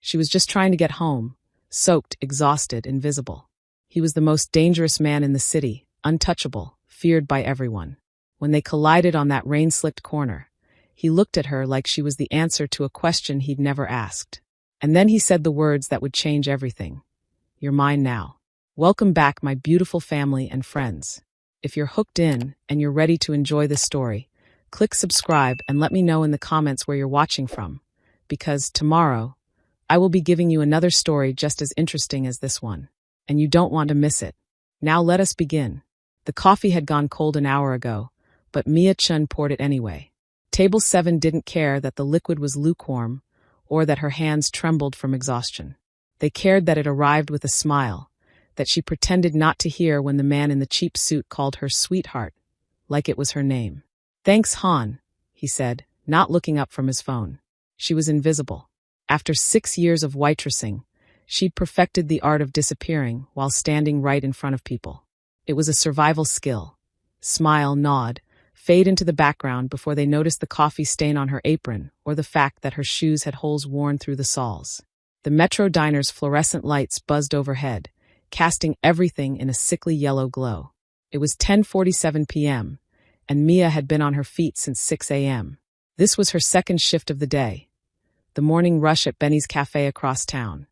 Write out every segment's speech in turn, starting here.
She was just trying to get home, soaked, exhausted, invisible. He was the most dangerous man in the city, untouchable, feared by everyone. When they collided on that rain-slicked corner, he looked at her like she was the answer to a question he'd never asked. And then he said the words that would change everything. "You're mine now." Welcome back, my beautiful family and friends. If you're hooked in and you're ready to enjoy this story, click subscribe and let me know in the comments where you're watching from, because tomorrow, I will be giving you another story just as interesting as this one, and you don't want to miss it. Now let us begin. The coffee had gone cold an hour ago, but Mia Chun poured it anyway. Table 7 didn't care that the liquid was lukewarm or that her hands trembled from exhaustion. They cared that it arrived with a smile, that she pretended not to hear when the man in the cheap suit called her sweetheart, like it was her name. "Thanks, Han," he said, not looking up from his phone. She was invisible. After 6 years of waitressing, she'd perfected the art of disappearing while standing right in front of people. It was a survival skill. Smile, nod, fade into the background before they noticed the coffee stain on her apron or the fact that her shoes had holes worn through the soles. The Metro diner's fluorescent lights buzzed overhead, casting everything in a sickly yellow glow. It was 10:47 p.m., and Mia had been on her feet since 6 a.m. This was her second shift of the day. The morning rush at Benny's cafe across town,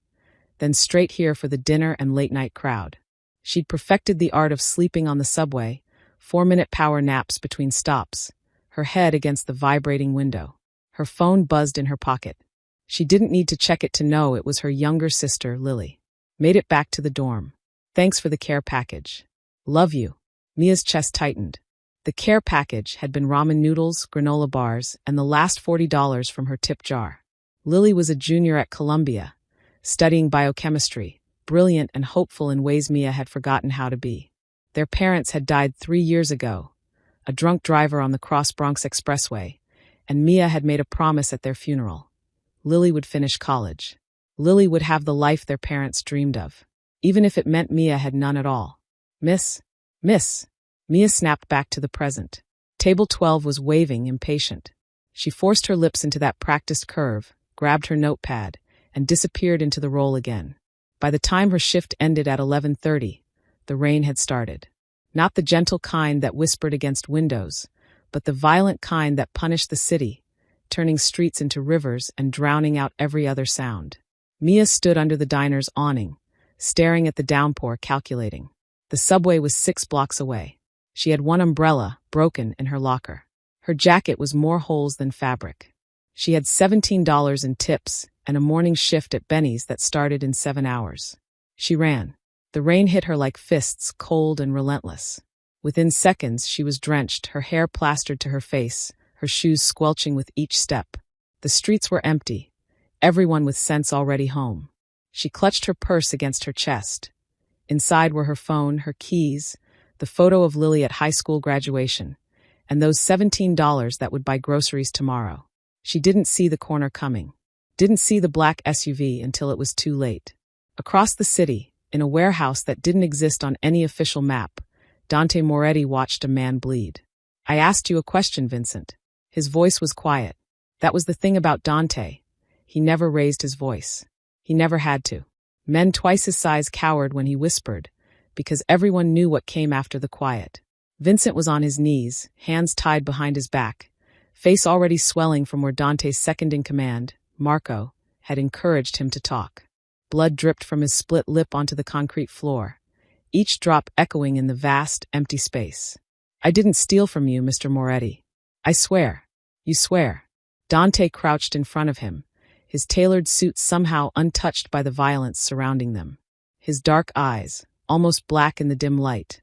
then straight here for the dinner and late-night crowd. She'd perfected the art of sleeping on the subway, 4-minute power naps between stops, her head against the vibrating window. Her phone buzzed in her pocket. She didn't need to check it to know it was her younger sister, Lily. Made it back to the dorm. "Thanks for the care package." "Love you." Mia's chest tightened. The care package had been ramen noodles, granola bars, and the last $40 from her tip jar. Lily was a junior at Columbia, studying biochemistry, brilliant and hopeful in ways Mia had forgotten how to be. Their parents had died 3 years ago, a drunk driver on the Cross Bronx Expressway, and Mia had made a promise at their funeral. Lily would finish college. Lily would have the life their parents dreamed of, even if it meant Mia had none at all. Miss. Mia snapped back to the present. Table 12 was waving, impatient. She forced her lips into that practiced curve, grabbed her notepad, and disappeared into the roll again. By the time her shift ended at 11:30, the rain had started. Not the gentle kind that whispered against windows, but the violent kind that punished the city, turning streets into rivers and drowning out every other sound. Mia stood under the diner's awning, staring at the downpour, calculating. The subway was 6 blocks away. She had one umbrella, broken, in her locker. Her jacket was more holes than fabric. She had $17 in tips and a morning shift at Benny's that started in 7 hours. She ran. The rain hit her like fists, cold and relentless. Within seconds, she was drenched, her hair plastered to her face, her shoes squelching with each step. The streets were empty, everyone with sense already home. She clutched her purse against her chest. Inside were her phone, her keys, the photo of Lily at high school graduation, and those $17 that would buy groceries tomorrow. She didn't see the corner coming. Didn't see the black SUV until it was too late. Across the city, in a warehouse that didn't exist on any official map, Dante Moretti watched a man bleed. "I asked you a question, Vincent." His voice was quiet. That was the thing about Dante. He never raised his voice. He never had to. Men twice his size cowered when he whispered, because everyone knew what came after the quiet. Vincent was on his knees, hands tied behind his back, face already swelling from where Dante's second-in-command, Marco, had encouraged him to talk. Blood dripped from his split lip onto the concrete floor, each drop echoing in the vast, empty space. "I didn't steal from you, Mr. Moretti. I swear." "You swear." Dante crouched in front of him, his tailored suit somehow untouched by the violence surrounding them. His dark eyes, almost black in the dim light,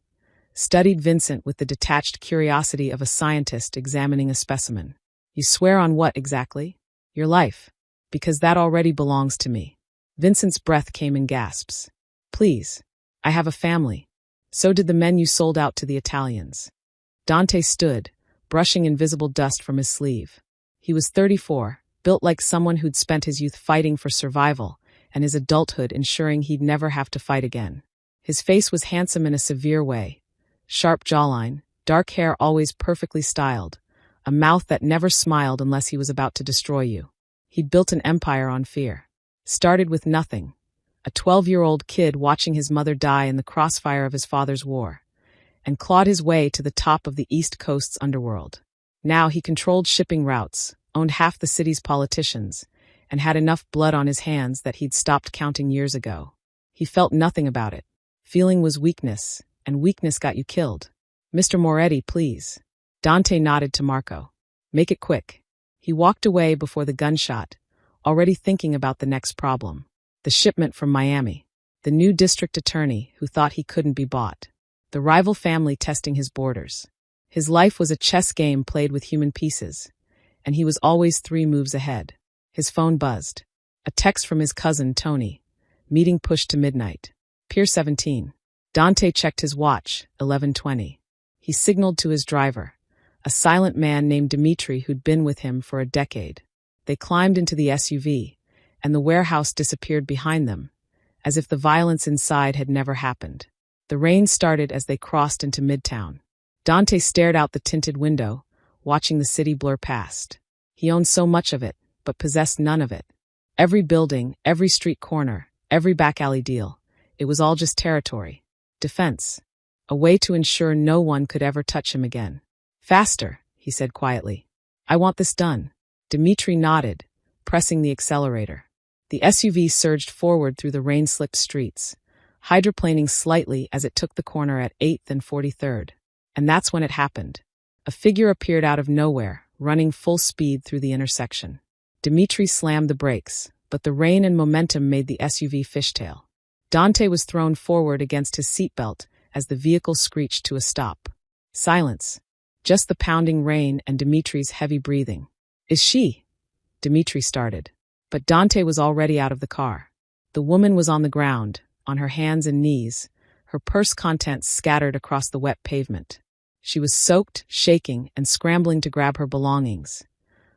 studied Vincent with the detached curiosity of a scientist examining a specimen. "You swear on what exactly?" "Your life. Because that already belongs to me." Vincent's breath came in gasps. "Please. I have a family. So did the men you sold out to the Italians." Dante stood, brushing invisible dust from his sleeve. He was 34, built like someone who'd spent his youth fighting for survival and his adulthood ensuring he'd never have to fight again. His face was handsome in a severe way. Sharp jawline, dark hair always perfectly styled, a mouth that never smiled unless he was about to destroy you. He'd built an empire on fear. Started with nothing. A 12-year-old kid watching his mother die in the crossfire of his father's war, and clawed his way to the top of the East Coast's underworld. Now he controlled shipping routes, owned half the city's politicians, and had enough blood on his hands that he'd stopped counting years ago. He felt nothing about it. Feeling was weakness, and weakness got you killed. Mr. Moretti, please. Dante nodded to Marco. Make it quick. He walked away before the gunshot, already thinking about the next problem. The shipment from Miami. The new district attorney who thought he couldn't be bought. The rival family testing his borders. His life was a chess game played with human pieces, and he was always 3 moves ahead. His phone buzzed. A text from his cousin, Tony. Meeting pushed to midnight. Pier 17. Dante checked his watch, 11:20. He signaled to his driver, a silent man named Dimitri who'd been with him for a decade. They climbed into the SUV, and the warehouse disappeared behind them, as if the violence inside had never happened. The rain started as they crossed into Midtown. Dante stared out the tinted window, watching the city blur past. He owned so much of it, but possessed none of it. Every building, every street corner, every back alley deal, it was all just territory. Defense. A way to ensure no one could ever touch him again. Faster, he said quietly. I want this done. Dimitri nodded, pressing the accelerator. The SUV surged forward through the rain-slicked streets, hydroplaning slightly as it took the corner at 8th and 43rd. And that's when it happened. A figure appeared out of nowhere, running full speed through the intersection. Dimitri slammed the brakes, but the rain and momentum made the SUV fishtail. Dante was thrown forward against his seatbelt as the vehicle screeched to a stop. Silence. Just the pounding rain and Dimitri's heavy breathing. Is she? Dimitri started. But Dante was already out of the car. The woman was on the ground, on her hands and knees, her purse contents scattered across the wet pavement. She was soaked, shaking, and scrambling to grab her belongings.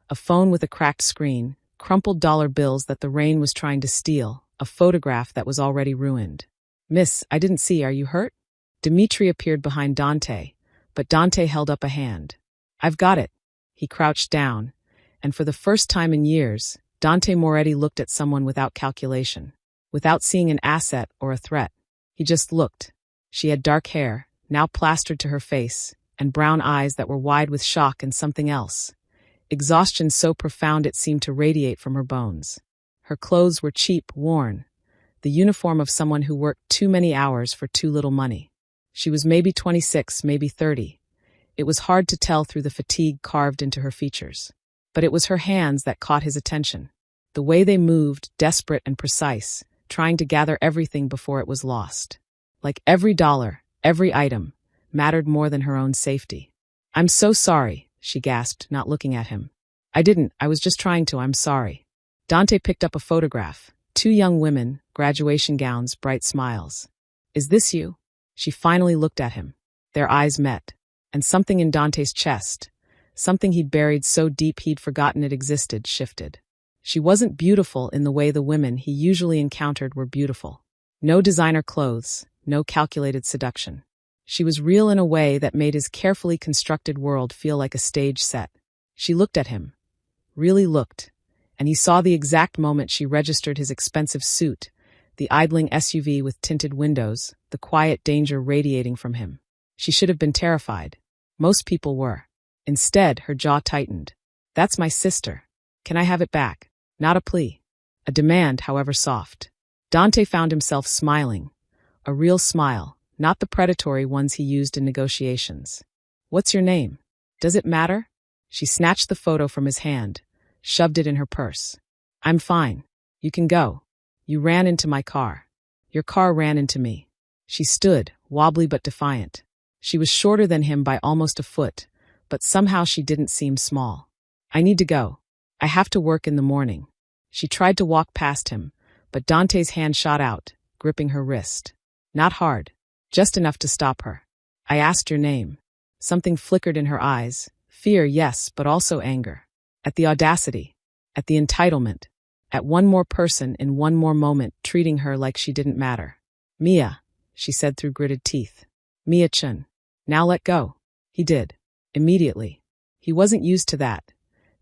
A phone with a cracked screen, crumpled dollar bills that the rain was trying to steal, a photograph that was already ruined. Miss, I didn't see, are you hurt? Dimitri appeared behind Dante, but Dante held up a hand. I've got it. He crouched down, and for the first time in years, Dante Moretti looked at someone without calculation, without seeing an asset or a threat. He just looked. She had dark hair, now plastered to her face, and brown eyes that were wide with shock and something else. Exhaustion so profound it seemed to radiate from her bones. Her clothes were cheap, worn, the uniform of someone who worked too many hours for too little money. She was maybe 26, maybe 30. It was hard to tell through the fatigue carved into her features. But it was her hands that caught his attention. The way they moved, desperate and precise, trying to gather everything before it was lost. Like every dollar, every item, mattered more than her own safety. I'm so sorry, she gasped, not looking at him. I was just trying to, I'm sorry. Dante picked up a photograph. 2 young women, graduation gowns, bright smiles. Is this you? She finally looked at him. Their eyes met. And something in Dante's chest, something he'd buried so deep he'd forgotten it existed, shifted. She wasn't beautiful in the way the women he usually encountered were beautiful. No designer clothes, no calculated seduction. She was real in a way that made his carefully constructed world feel like a stage set. She looked at him. Really looked. And he saw the exact moment she registered his expensive suit, the idling SUV with tinted windows, the quiet danger radiating from him. She should have been terrified. Most people were. Instead, her jaw tightened. That's my sister. Can I have it back? Not a plea. A demand, however soft. Dante found himself smiling. A real smile, not the predatory ones he used in negotiations. What's your name? Does it matter? She snatched the photo from his hand, shoved it in her purse. I'm fine. You can go. You ran into my car. Your car ran into me. She stood, wobbly but defiant. She was shorter than him by almost a foot, but somehow she didn't seem small. I need to go. I have to work in the morning. She tried to walk past him, but Dante's hand shot out, gripping her wrist. Not hard, just enough to stop her. I asked your name. Something flickered in her eyes. Fear, yes, but also anger. At the audacity. At the entitlement. At one more person in one more moment treating her like she didn't matter. Mia, she said through gritted teeth. Mia-chan. Now let go. He did. Immediately. He wasn't used to that,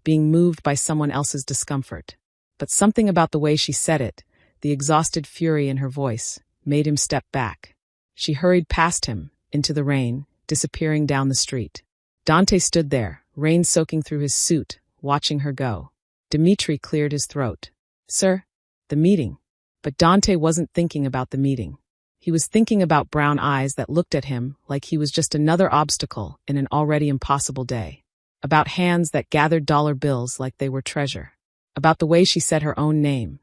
being moved by someone else's discomfort. But something about the way she said it, the exhausted fury in her voice, made him step back. She hurried past him, into the rain, disappearing down the street. Dante stood there, rain soaking through his suit, watching her go. Dimitri cleared his throat. "Sir?" "The meeting." But Dante wasn't thinking about the meeting. He was thinking about brown eyes that looked at him like he was just another obstacle in an already impossible day. About hands that gathered dollar bills like they were treasure. About the way she said her own name,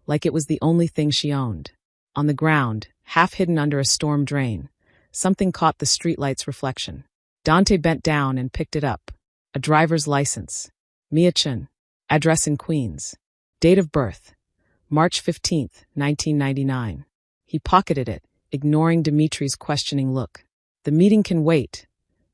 like it was the only thing she owned. On the ground, half hidden under a storm drain, something caught the streetlight's reflection. Dante bent down and picked it up. A driver's license. Mia Chun. Address in Queens. Date of birth. March 15th, 1999. He pocketed it, ignoring Dimitri's questioning look. "The meeting can wait,"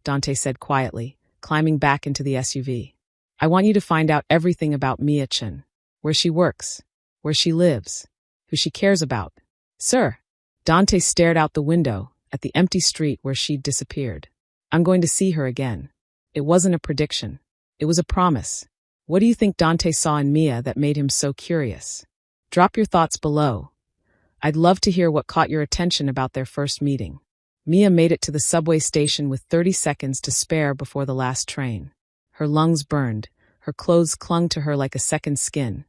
Dante said quietly, climbing back into the SUV. "I want you to find out everything about Mia Chun. Where she works, where she lives, who she cares about." "Sir." Dante stared out the window, at the empty street where she'd disappeared. "I'm going to see her again." It wasn't a prediction. It was a promise. What do you think Dante saw in Mia that made him so curious? Drop your thoughts below. I'd love to hear what caught your attention about their first meeting. Mia made it to the subway station with 30 seconds to spare before the last train. Her lungs burned, her clothes clung to her like a second skin,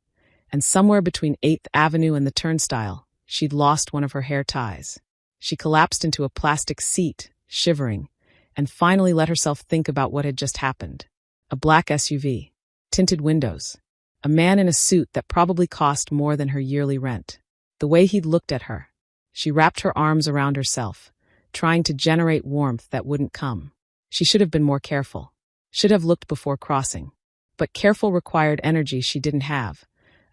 and somewhere between 8th Avenue and the turnstile, she'd lost one of her hair ties. She collapsed into a plastic seat, shivering, and finally let herself think about what had just happened. A black SUV. Tinted windows. A man in a suit that probably cost more than her yearly rent. The way he'd looked at her. She wrapped her arms around herself, trying to generate warmth that wouldn't come. She should have been more careful. Should have looked before crossing. But careful required energy she didn't have.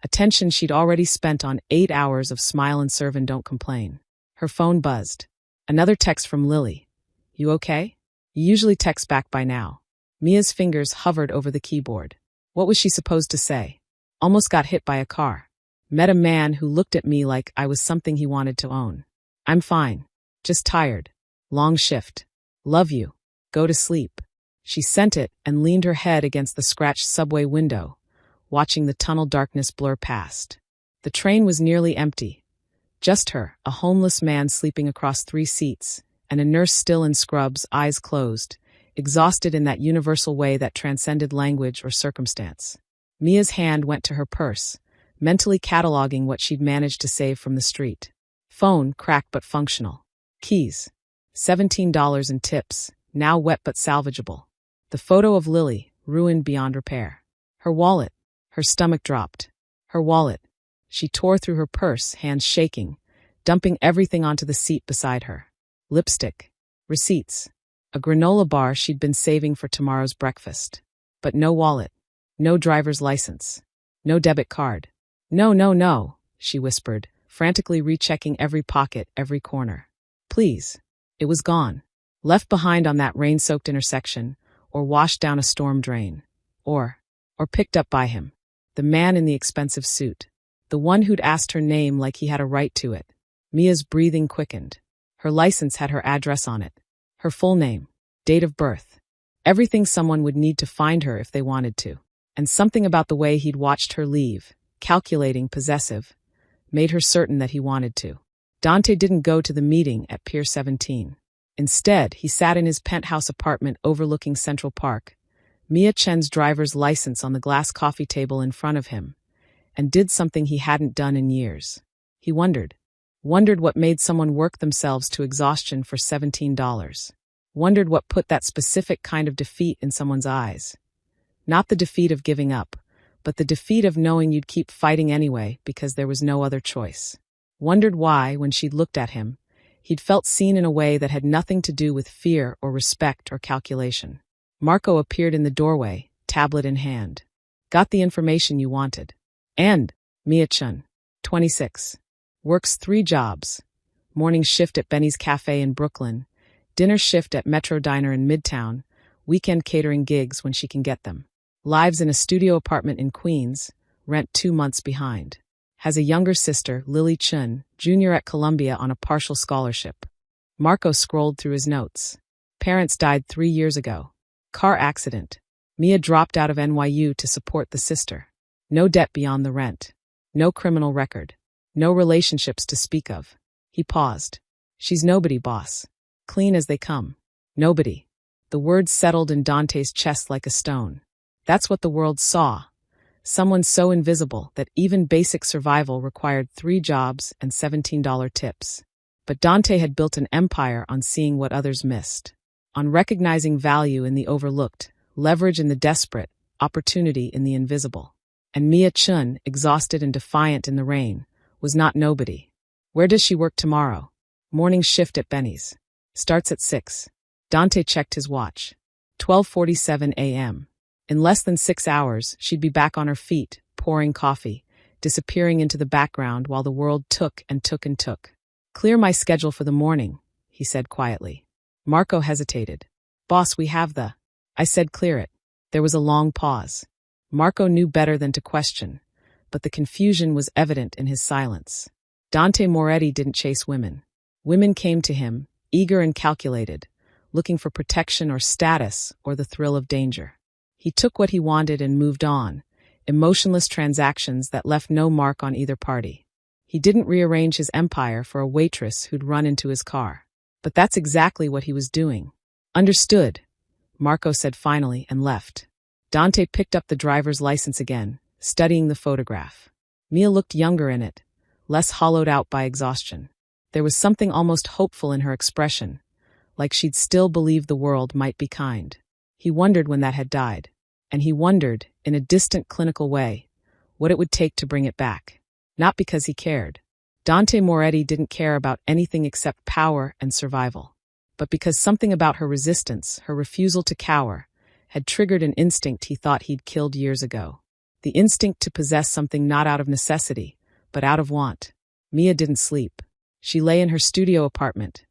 Attention she'd already spent on 8 hours of smile and serve and don't complain. Her phone buzzed. Another text from Lily. "You okay?" You usually text back by now. Mia's fingers hovered over the keyboard. What was she supposed to say? Almost got hit by a car. Met a man who looked at me like I was something he wanted to own. I'm fine. Just tired. Long shift. Love you. Go to sleep. She sent it and leaned her head against the scratched subway window, watching the tunnel darkness blur past. The train was nearly empty. Just her, a homeless man sleeping across 3 seats, and a nurse still in scrubs, eyes closed, exhausted in that universal way that transcended language or circumstance. Mia's hand went to her purse, mentally cataloging what she'd managed to save from the street. Phone, cracked but functional. Keys. $17 in tips, now wet but salvageable. The photo of Lily, ruined beyond repair. Her wallet. Her stomach dropped. Her wallet. She tore through her purse, hands shaking, dumping everything onto the seat beside her. Lipstick. Receipts. A granola bar she'd been saving for tomorrow's breakfast. But no wallet. No driver's license. No debit card. No, no, no, she whispered, frantically rechecking every pocket, every corner. Please. It was gone. Left behind on that rain-soaked intersection, or washed down a storm drain. Or picked up by him. The man in the expensive suit. The one who'd asked her name like he had a right to it. Mia's breathing quickened. Her license had her address on it. Her full name. Date of birth. Everything someone would need to find her if they wanted to. And something about the way he'd watched her leave, calculating, possessive, made her certain that he wanted to. Dante didn't go to the meeting at Pier 17. Instead, he sat in his penthouse apartment overlooking Central Park, Mia Chen's driver's license on the glass coffee table in front of him, and did something he hadn't done in years. He wondered what made someone work themselves to exhaustion for $17. Wondered what put that specific kind of defeat in someone's eyes. Not the defeat of giving up, but the defeat of knowing you'd keep fighting anyway because there was no other choice. Wondered why, when she'd looked at him, he'd felt seen in a way that had nothing to do with fear or respect or calculation. Marco appeared in the doorway, tablet in hand. Got the information you wanted. And Mia Chun, 26. Works 3 jobs. Morning shift at Benny's Cafe in Brooklyn, dinner shift at Metro Diner in Midtown, weekend catering gigs when she can get them. Lives in a studio apartment in Queens, rent 2 months behind. Has a younger sister, Lily Chun, junior at Columbia on a partial scholarship. Marco scrolled through his notes. Parents died 3 years ago. Car accident. Mia dropped out of NYU to support the sister. No debt beyond the rent. No criminal record. No relationships to speak of. He paused. She's nobody, boss. Clean as they come. Nobody. The words settled in Dante's chest like a stone. That's what the world saw. Someone so invisible that even basic survival required 3 jobs and $17 tips. But Dante had built an empire on seeing what others missed, on recognizing value in the overlooked, leverage in the desperate, opportunity in the invisible. And Mia Chun, exhausted and defiant in the rain, was not nobody. Where does she work tomorrow? Morning shift at Benny's. Starts at 6. Dante checked his watch. 12:47 a.m. In less than 6 hours, she'd be back on her feet, pouring coffee, disappearing into the background while the world took and took and took. Clear my schedule for the morning, he said quietly. Marco hesitated. Boss, we have the... I said clear it. There was a long pause. Marco knew better than to question, but the confusion was evident in his silence. Dante Moretti didn't chase women. Women came to him, eager and calculated, looking for protection or status or the thrill of danger. He took what he wanted and moved on, emotionless transactions that left no mark on either party. He didn't rearrange his empire for a waitress who'd run into his car. But that's exactly what he was doing. Understood, Marco said finally and left. Dante picked up the driver's license again, studying the photograph. Mia looked younger in it, less hollowed out by exhaustion. There was something almost hopeful in her expression, like she'd still believed the world might be kind. He wondered when that had died, and he wondered, in a distant clinical way, what it would take to bring it back. Not because he cared. Dante Moretti didn't care about anything except power and survival. But because something about her resistance, her refusal to cower, had triggered an instinct he thought he'd killed years ago. The instinct to possess something not out of necessity, but out of want. Mia didn't sleep. She lay in her studio apartment,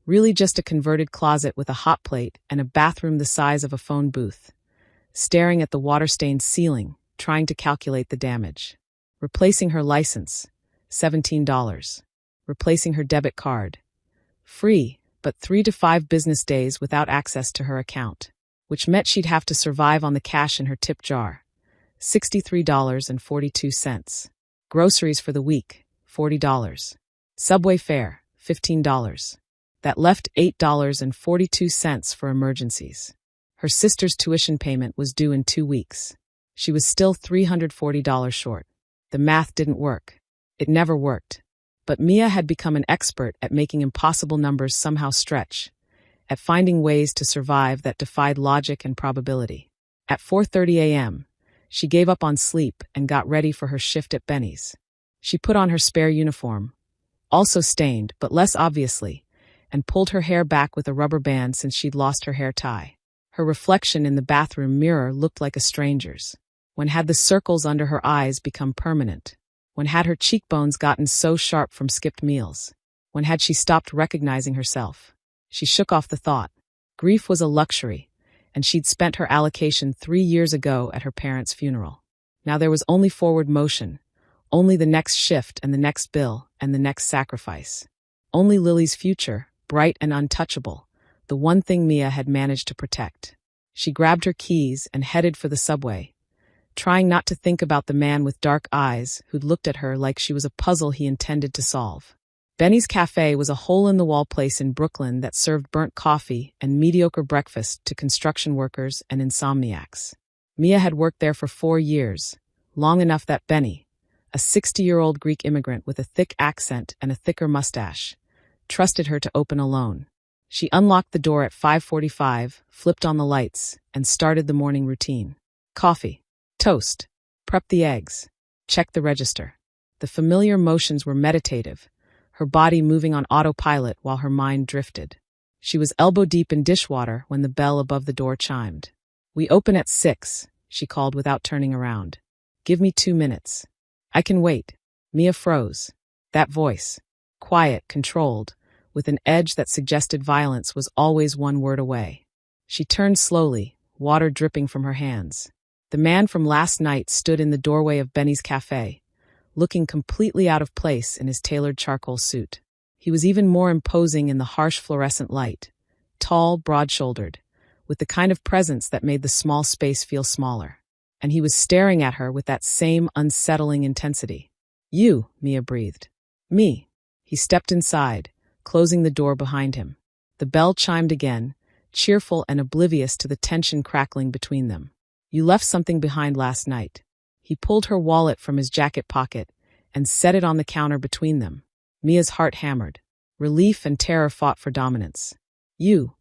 really just a converted closet with a hot plate and a bathroom the size of a phone booth, staring at the water-stained ceiling, trying to calculate the damage. Replacing her license, $17. Replacing her debit card. Free, but 3 to 5 business days without access to her account, which meant she'd have to survive on the cash in her tip jar. $63.42. Groceries for the week, $40. Subway fare, $15. That left $8.42 for emergencies. Her sister's tuition payment was due in 2 weeks. She was still $340 short. The math didn't work. It never worked. But Mia had become an expert at making impossible numbers somehow stretch, at finding ways to survive that defied logic and probability. At 4:30 a.m., she gave up on sleep and got ready for her shift at Benny's. She put on her spare uniform, also stained but less obviously, and pulled her hair back with a rubber band since she'd lost her hair tie. Her reflection in the bathroom mirror looked like a stranger's. When had the circles under her eyes become permanent? When had her cheekbones gotten so sharp from skipped meals? When had she stopped recognizing herself? She shook off the thought. Grief was a luxury, and she'd spent her allocation 3 years ago at her parents' funeral. Now there was only forward motion, only the next shift and the next bill and the next sacrifice. Only Lily's future, bright and untouchable, the one thing Mia had managed to protect. She grabbed her keys and headed for the subway, trying not to think about the man with dark eyes who'd looked at her like she was a puzzle he intended to solve. Benny's Cafe was a hole-in-the-wall place in Brooklyn that served burnt coffee and mediocre breakfast to construction workers and insomniacs. Mia had worked there for 4 years, long enough that Benny, a 60-year-old Greek immigrant with a thick accent and a thicker mustache, trusted her to open alone. She unlocked the door at 5:45, flipped on the lights, and started the morning routine. Coffee. Toast. Prep the eggs. Check the register. The familiar motions were meditative, her body moving on autopilot while her mind drifted. She was elbow-deep in dishwater when the bell above the door chimed. "We open at 6, she called without turning around. "Give me 2 minutes. "I can wait." Mia froze. That voice, quiet, controlled, with an edge that suggested violence, was always 1 word away. She turned slowly, water dripping from her hands. The man from last night stood in the doorway of Benny's Cafe, looking completely out of place in his tailored charcoal suit. He was even more imposing in the harsh fluorescent light, tall, broad-shouldered, with the kind of presence that made the small space feel smaller. And he was staring at her with that same unsettling intensity. You, Mia breathed. Me. He stepped inside, closing the door behind him. The bell chimed again, cheerful and oblivious to the tension crackling between them. You left something behind last night. He pulled her wallet from his jacket pocket and set it on the counter between them. Mia's heart hammered. Relief and terror fought for dominance. You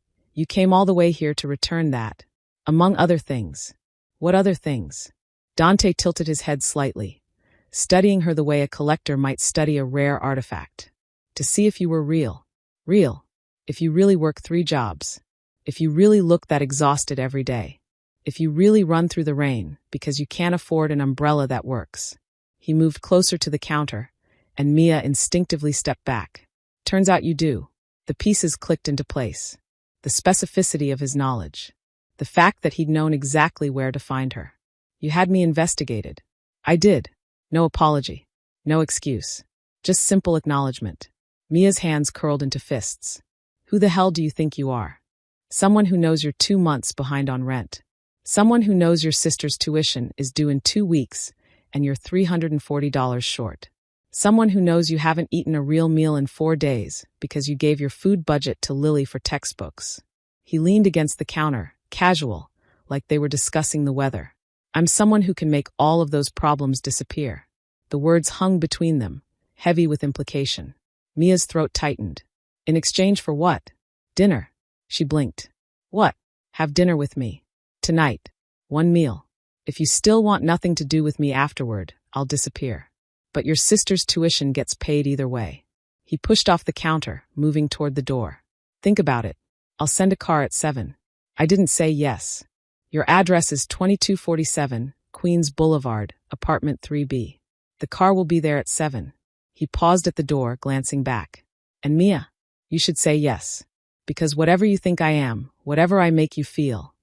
came all the way here to return that. Among other things. What other things? Dante tilted his head slightly, studying her the way a collector might study a rare artifact. To see if you were real. Real. If you really work 3 jobs. If you really look that exhausted every day. If you really run through the rain because you can't afford an umbrella that works. He moved closer to the counter, and Mia instinctively stepped back. Turns out you do. The pieces clicked into place. The specificity of his knowledge. The fact that he'd known exactly where to find her. You had me investigated. I did. No apology. No excuse. Just simple acknowledgement. Mia's hands curled into fists. Who the hell do you think you are? Someone who knows you're 2 months behind on rent. Someone who knows your sister's tuition is due in 2 weeks and you're $340 short. Someone who knows you haven't eaten a real meal in 4 days because you gave your food budget to Lily for textbooks. He leaned against the counter, casual, like they were discussing the weather. I'm someone who can make all of those problems disappear. The words hung between them, heavy with implication. Mia's throat tightened. In exchange for what? Dinner. She blinked. What? Have dinner with me. Tonight. 1 meal. If you still want nothing to do with me afterward, I'll disappear. But your sister's tuition gets paid either way. He pushed off the counter, moving toward the door. Think about it. I'll send a car at 7. I didn't say yes. Your address is 2247, Queens Boulevard, apartment 3B. The car will be there at 7. He paused at the door, glancing back. And Mia, you should say yes. Because whatever you think I am, whatever I make you feel.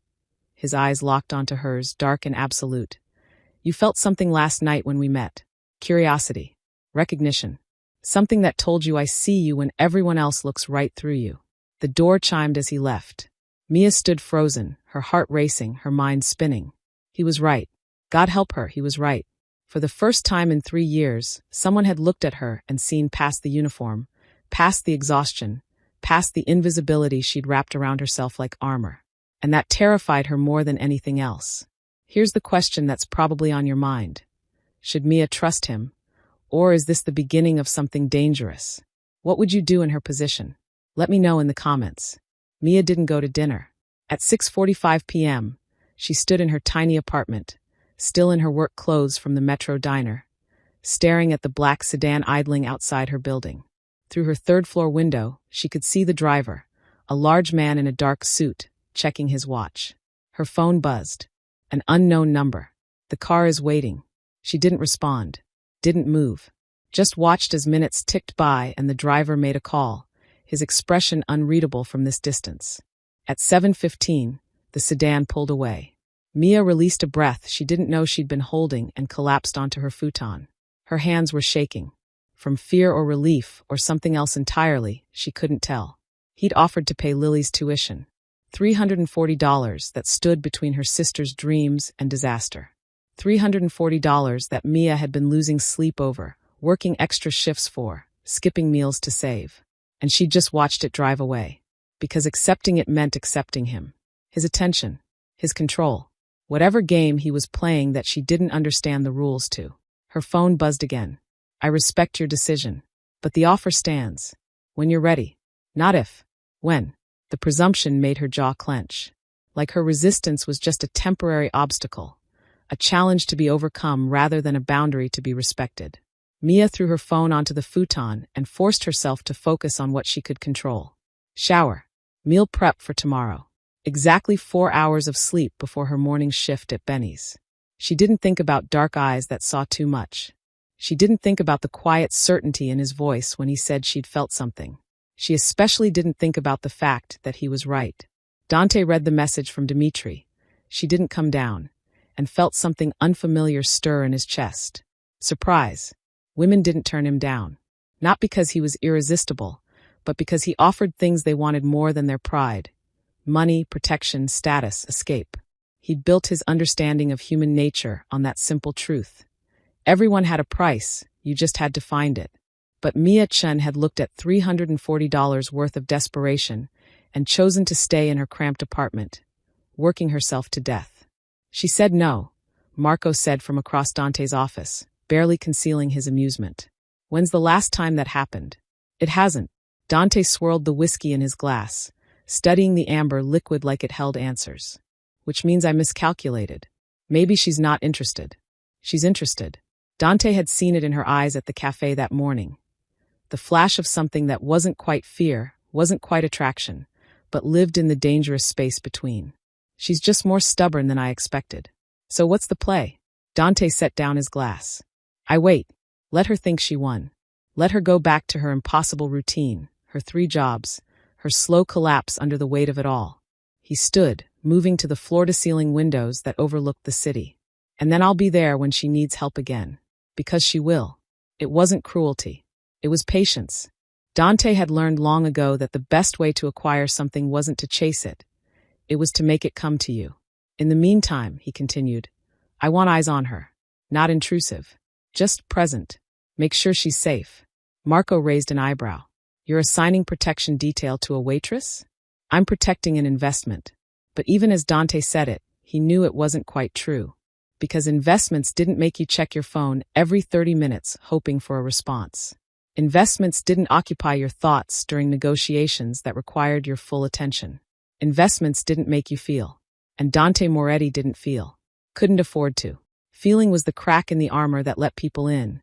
His eyes locked onto hers, dark and absolute. You felt something last night when we met. Curiosity. Recognition. Something that told you I see you when everyone else looks right through you. The door chimed as he left. Mia stood frozen, her heart racing, her mind spinning. He was right. God help her, he was right. For the first time in 3 years, someone had looked at her and seen past the uniform, past the exhaustion, past the invisibility she'd wrapped around herself like armor. And that terrified her more than anything else. Here's the question that's probably on your mind. Should Mia trust him? Or is this the beginning of something dangerous? What would you do in her position? Let me know in the comments. Mia didn't go to dinner. At 6:45 p.m., she stood in her tiny apartment, still in her work clothes from the Metro diner, staring at the black sedan idling outside her building. Through her 3rd-floor window, she could see the driver, a large man in a dark suit, checking his watch. Her phone buzzed. An unknown number. The car is waiting. She didn't respond. Didn't move. Just watched as minutes ticked by and the driver made a call, his expression unreadable from this distance. At 7:15, the sedan pulled away. Mia released a breath she didn't know she'd been holding and collapsed onto her futon. Her hands were shaking. From fear or relief or something else entirely, she couldn't tell. He'd offered to pay Lily's tuition. $340 that stood between her sister's dreams and disaster. $340 that Mia had been losing sleep over, working extra shifts for, skipping meals to save. And she'd just watched it drive away. Because accepting it meant accepting him. His attention. His control. Whatever game he was playing that she didn't understand the rules to. Her phone buzzed again. I respect your decision. But the offer stands. When you're ready. Not if. When. The presumption made her jaw clench. Like her resistance was just a temporary obstacle. A challenge to be overcome rather than a boundary to be respected. Mia threw her phone onto the futon and forced herself to focus on what she could control. Shower. Meal prep for tomorrow. Exactly 4 hours of sleep before her morning shift at Benny's. She didn't think about dark eyes that saw too much. She didn't think about the quiet certainty in his voice when he said she'd felt something. She especially didn't think about the fact that he was right. Dante read the message from Dimitri. She didn't come down, and felt something unfamiliar stir in his chest. Surprise. Women didn't turn him down. Not because he was irresistible, but because he offered things they wanted more than their pride. Money, protection, status, escape. He'd built his understanding of human nature on that simple truth. Everyone had a price, You just had to find it. But Mia Chen had looked at $340 worth of desperation and chosen to stay in her cramped apartment, working herself to death. She said no, Marco said from across Dante's office, barely concealing his amusement. When's the last time that happened? It hasn't. Dante swirled the whiskey in his glass, studying the amber liquid like it held answers. Which means I miscalculated. Maybe she's not interested. She's interested. Dante had seen it in her eyes at the cafe that morning. The flash of something that wasn't quite fear, wasn't quite attraction, but lived in the dangerous space between. She's just more stubborn than I expected. So what's the play? Dante set down his glass. I wait. Let her think she won. Let her go back to her impossible routine, her 3 jobs, her slow collapse under the weight of it all. He stood, moving to the floor-to-ceiling windows that overlooked the city. And then I'll be there when she needs help again. Because she will. It wasn't cruelty. It was patience. Dante had learned long ago that the best way to acquire something wasn't to chase it. It was to make it come to you. In the meantime, he continued, I want eyes on her. Not intrusive. Just present. Make sure she's safe. Marco raised an eyebrow. You're assigning protection detail to a waitress? I'm protecting an investment. But even as Dante said it, he knew it wasn't quite true. Because investments didn't make you check your phone every 30 minutes hoping for a response. Investments didn't occupy your thoughts during negotiations that required your full attention. Investments didn't make you feel. And Dante Moretti didn't feel. Couldn't afford to. Feeling was the crack in the armor that let people in.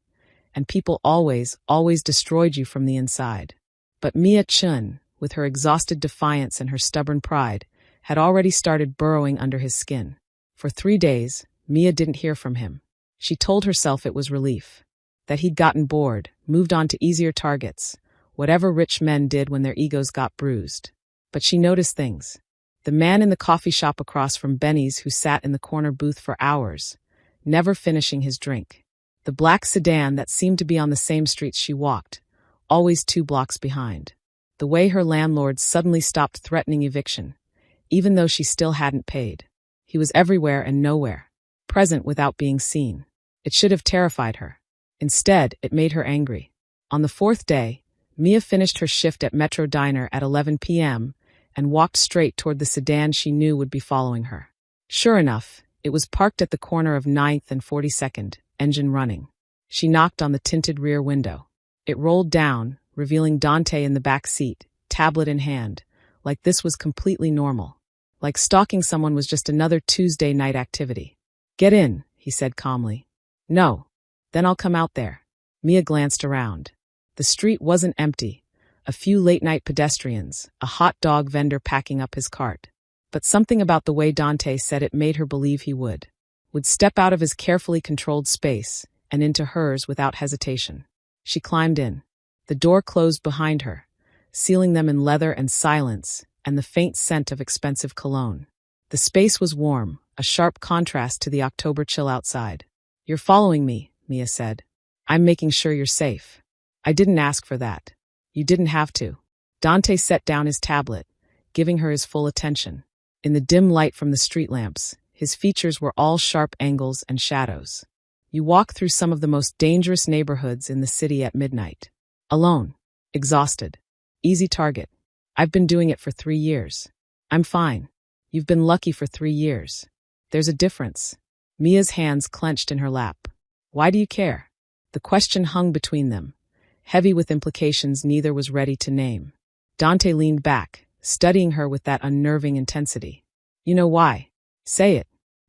And people always destroyed you from the inside. But Mia Chun, with her exhausted defiance and her stubborn pride, had already started burrowing under his skin. For 3 days, Mia didn't hear from him. She told herself it was relief. That he'd gotten bored, moved on to easier targets, whatever rich men did when their egos got bruised. But she noticed things. The man in the coffee shop across from Benny's who sat in the corner booth for hours, never finishing his drink. The black sedan that seemed to be on the same streets she walked, always 2 blocks behind. The way her landlord suddenly stopped threatening eviction, even though she still hadn't paid. He was everywhere and nowhere, present without being seen. It should have terrified her. Instead, it made her angry. On the 4th day, Mia finished her shift at Metro Diner at 11 p.m. and walked straight toward the sedan she knew would be following her. Sure enough, it was parked at the corner of 9th and 42nd, engine running. She knocked on the tinted rear window. It rolled down, revealing Dante in the back seat, tablet in hand, like this was completely normal. Like stalking someone was just another Tuesday night activity. Get in, he said calmly. No. Then I'll come out there. Mia glanced around. The street wasn't empty. A few late-night pedestrians, a hot dog vendor packing up his cart. But something about the way Dante said it made her believe he would step out of his carefully controlled space and into hers without hesitation. She climbed in. The door closed behind her, sealing them in leather and silence and the faint scent of expensive cologne. The space was warm, a sharp contrast to the October chill outside. You're following me, Mia said. I'm making sure you're safe. I didn't ask for that. You didn't have to. Dante set down his tablet, giving her his full attention. In the dim light from the street lamps, his features were all sharp angles and shadows. You walk through some of the most dangerous neighborhoods in the city at midnight. Alone. Exhausted. Easy target. I've been doing it for 3 years. I'm fine. You've been lucky for 3 years. There's a difference. Mia's hands clenched in her lap. Why do you care? The question hung between them, heavy with implications neither was ready to name. Dante leaned back, studying her with that unnerving intensity. You know why? Say it.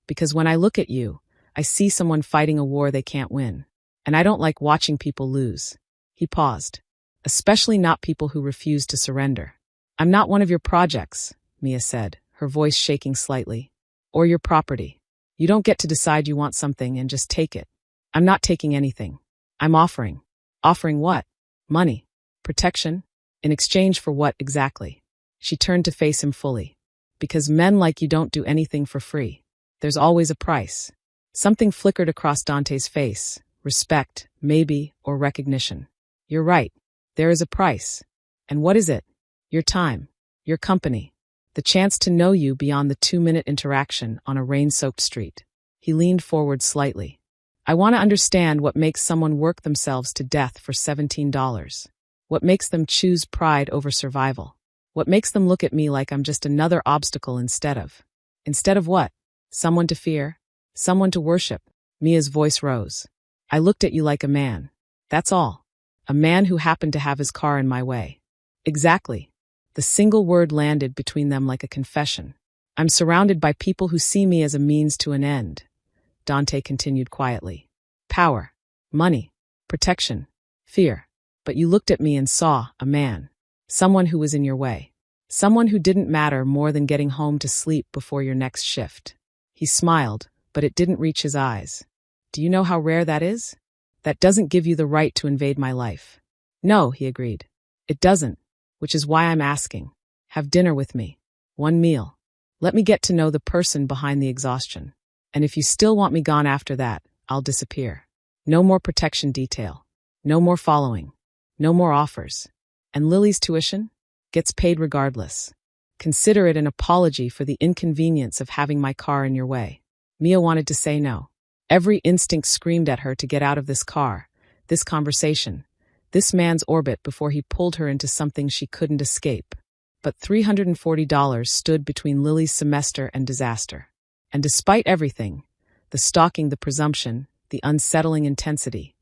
Because when I look at you, I see someone fighting a war they can't win. And I don't like watching people lose. He paused. Especially not people who refuse to surrender. I'm not one of your projects, Mia said, her voice shaking slightly. Or your property. You don't get to decide you want something and just take it. I'm not taking anything. I'm offering. Offering what? Money. Protection? In exchange for what exactly? She turned to face him fully. Because men like you don't do anything for free. There's always a price. Something flickered across Dante's face. Respect, maybe, or recognition. You're right. There is a price. And what is it? Your time. Your company. The chance to know you beyond the 2-minute interaction on a rain-soaked street. He leaned forward slightly. I want to understand what makes someone work themselves to death for $17. What makes them choose pride over survival? What makes them look at me like I'm just another obstacle instead of? Instead of what? Someone to fear? Someone to worship? Mia's voice rose. I looked at you like a man. That's all. A man who happened to have his car in my way. Exactly. The single word landed between them like a confession. I'm surrounded by people who see me as a means to an end. Dante continued quietly. Power, money, protection, fear. But you looked at me and saw a man. Someone who was in your way. Someone who didn't matter more than getting home to sleep before your next shift. He smiled, but it didn't reach his eyes. Do you know how rare that is? That doesn't give you the right to invade my life. No, he agreed. It doesn't, which is why I'm asking. Have dinner with me. One meal. Let me get to know the person behind the exhaustion. And if you still want me gone after that, I'll disappear. No more protection detail. No more following. No more offers. And Lily's tuition? Gets paid regardless. Consider it an apology for the inconvenience of having my car in your way. Mia wanted to say no. Every instinct screamed at her to get out of this car, this conversation, this man's orbit before he pulled her into something she couldn't escape. But $340 stood between Lily's semester and disaster. And despite everything, the stalking, the presumption, the unsettling intensity,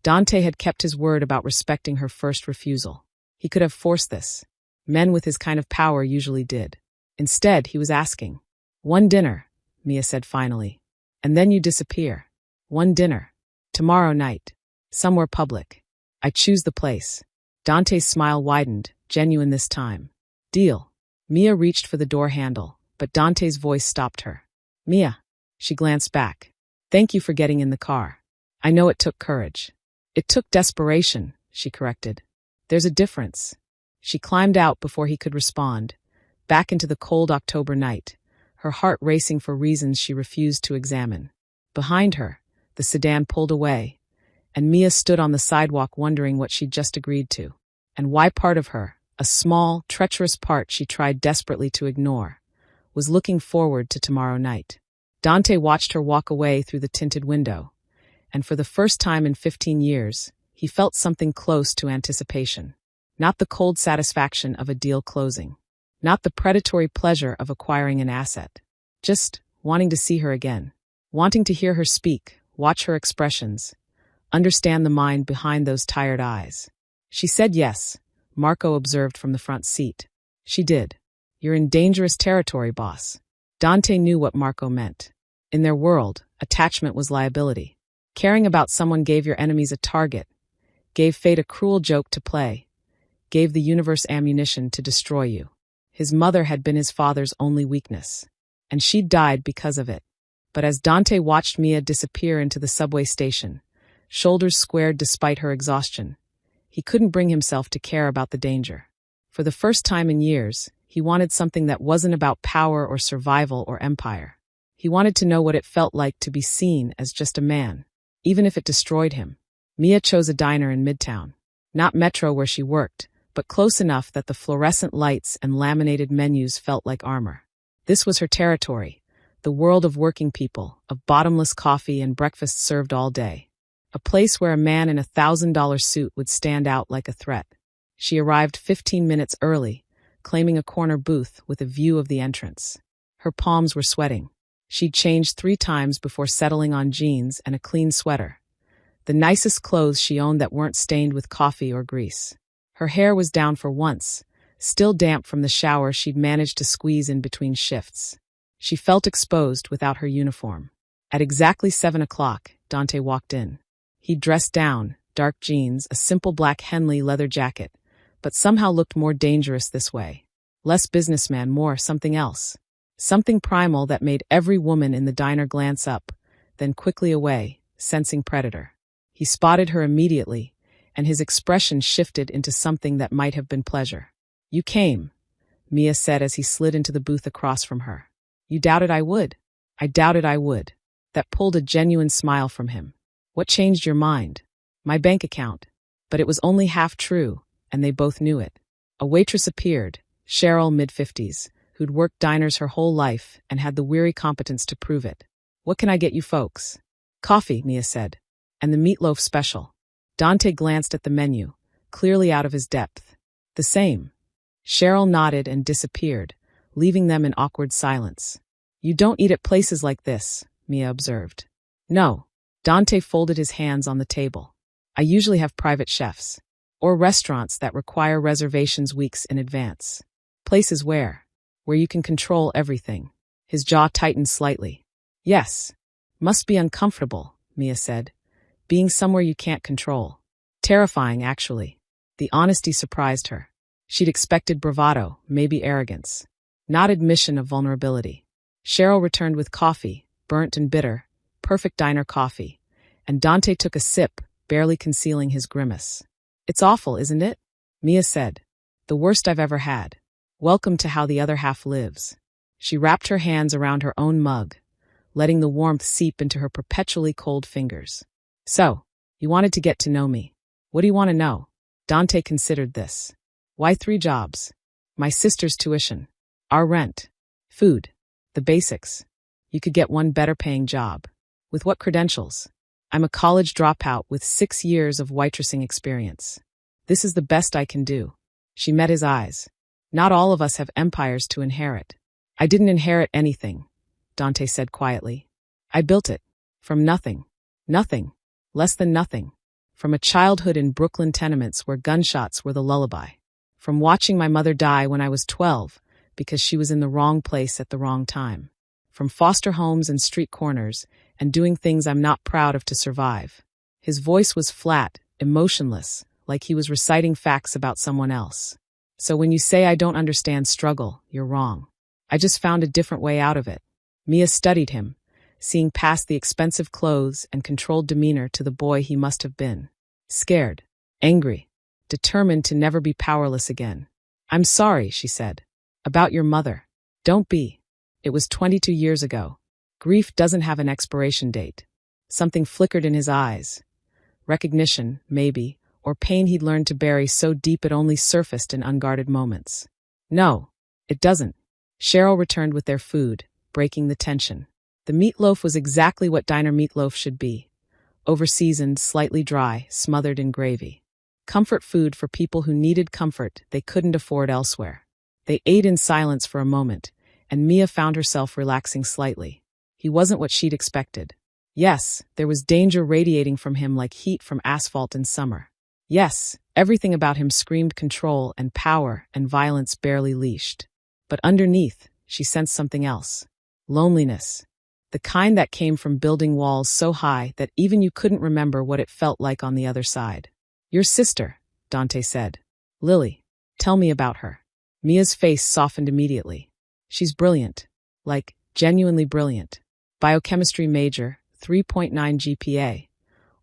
Dante had kept his word about respecting her first refusal. He could have forced this. Men with his kind of power usually did. Instead, he was asking. One dinner, Mia said finally. And then you disappear. One dinner. Tomorrow night. Somewhere public. I choose the place. Dante's smile widened, genuine this time. Deal. Mia reached for the door handle, but Dante's voice stopped her. Mia. She glanced back. Thank you for getting in the car. I know it took courage. It took desperation, she corrected. There's a difference. She climbed out before he could respond, back into the cold October night, her heart racing for reasons she refused to examine. Behind her, the sedan pulled away, and Mia stood on the sidewalk wondering what she'd just agreed to, and why part of her, a small, treacherous part she tried desperately to ignore, was looking forward to tomorrow night. Dante watched her walk away through the tinted window, and for the first time in 15 years, he felt something close to anticipation. Not the cold satisfaction of a deal closing. Not the predatory pleasure of acquiring an asset. Just wanting to see her again. Wanting to hear her speak, watch her expressions, understand the mind behind those tired eyes. She said yes, Marco observed from the front seat. She did. You're in dangerous territory, boss. Dante knew what Marco meant. In their world, attachment was liability. Caring about someone gave your enemies a target, gave fate a cruel joke to play, gave the universe ammunition to destroy you. His mother had been his father's only weakness, and she'd died because of it. But as Dante watched Mia disappear into the subway station, shoulders squared despite her exhaustion, he couldn't bring himself to care about the danger. For the first time in years, he wanted something that wasn't about power or survival or empire. He wanted to know what it felt like to be seen as just a man, even if it destroyed him. Mia chose a diner in Midtown. Not Metro where she worked, but close enough that the fluorescent lights and laminated menus felt like armor. This was her territory, the world of working people, of bottomless coffee and breakfast served all day. A place where a man in a $1,000 suit would stand out like a threat. She arrived 15 minutes early, claiming a corner booth with a view of the entrance. Her palms were sweating. She'd changed 3 times before settling on jeans and a clean sweater. The nicest clothes she owned that weren't stained with coffee or grease. Her hair was down for once, still damp from the shower she'd managed to squeeze in between shifts. She felt exposed without her uniform. At exactly 7 o'clock, Dante walked in. He'd dressed down, dark jeans, a simple black Henley leather jacket, but somehow looked more dangerous this way. Less businessman, more something else. Something primal that made every woman in the diner glance up, then quickly away, sensing predator. He spotted her immediately, and his expression shifted into something that might have been pleasure. You came, Mia said as he slid into the booth across from her. You doubted I would. I doubted I would. That pulled a genuine smile from him. What changed your mind? My bank account. But it was only half true, and they both knew it. A waitress appeared, Cheryl, mid-50s, who'd worked diners her whole life and had the weary competence to prove it. What can I get you folks? Coffee, Mia said. And the meatloaf special. Dante glanced at the menu, clearly out of his depth. The same. Cheryl nodded and disappeared, leaving them in awkward silence. You don't eat at places like this, Mia observed. No. Dante folded his hands on the table. I usually have private chefs. Or restaurants that require reservations weeks in advance. Places where you can control everything. His jaw tightened slightly. Yes. Must be uncomfortable, Mia said. Being somewhere you can't control. Terrifying, actually. The honesty surprised her. She'd expected bravado, maybe arrogance. Not admission of vulnerability. Cheryl returned with coffee, burnt and bitter, perfect diner coffee, and Dante took a sip, barely concealing his grimace. It's awful, isn't it? Mia said. The worst I've ever had. Welcome to how the other half lives. She wrapped her hands around her own mug, letting the warmth seep into her perpetually cold fingers. So, you wanted to get to know me. What do you want to know? Dante considered this. Why 3 jobs? My sister's tuition. Our rent. Food. The basics. You could get one better paying job. With what credentials? I'm a college dropout with 6 years of waitressing experience. This is the best I can do. She met his eyes. Not all of us have empires to inherit. I didn't inherit anything, Dante said quietly. I built it. From nothing. Nothing. Less than nothing. From a childhood in Brooklyn tenements where gunshots were the lullaby. From watching my mother die when I was 12 because she was in the wrong place at the wrong time. From foster homes and street corners and doing things I'm not proud of to survive. His voice was flat, emotionless, like he was reciting facts about someone else. So when you say I don't understand struggle, you're wrong. I just found a different way out of it. Mia studied him, seeing past the expensive clothes and controlled demeanor to the boy he must have been. Scared, angry, determined to never be powerless again. I'm sorry, she said. About your mother. Don't be. It was 22 years ago. Grief doesn't have an expiration date. Something flickered in his eyes. Recognition, maybe, or pain he'd learned to bury so deep it only surfaced in unguarded moments. No, it doesn't. Cheryl returned with their food, breaking the tension. The meatloaf was exactly what diner meatloaf should be. Overseasoned, slightly dry, smothered in gravy. Comfort food for people who needed comfort they couldn't afford elsewhere. They ate in silence for a moment, and Mia found herself relaxing slightly. He wasn't what she'd expected. Yes, there was danger radiating from him like heat from asphalt in summer. Yes, everything about him screamed control and power and violence barely leashed. But underneath, she sensed something else. Loneliness. The kind that came from building walls so high that even you couldn't remember what it felt like on the other side. Your sister, Dante said. Lily. Tell me about her. Mia's face softened immediately. She's brilliant. Like, genuinely brilliant. Biochemistry major, 3.9 GPA.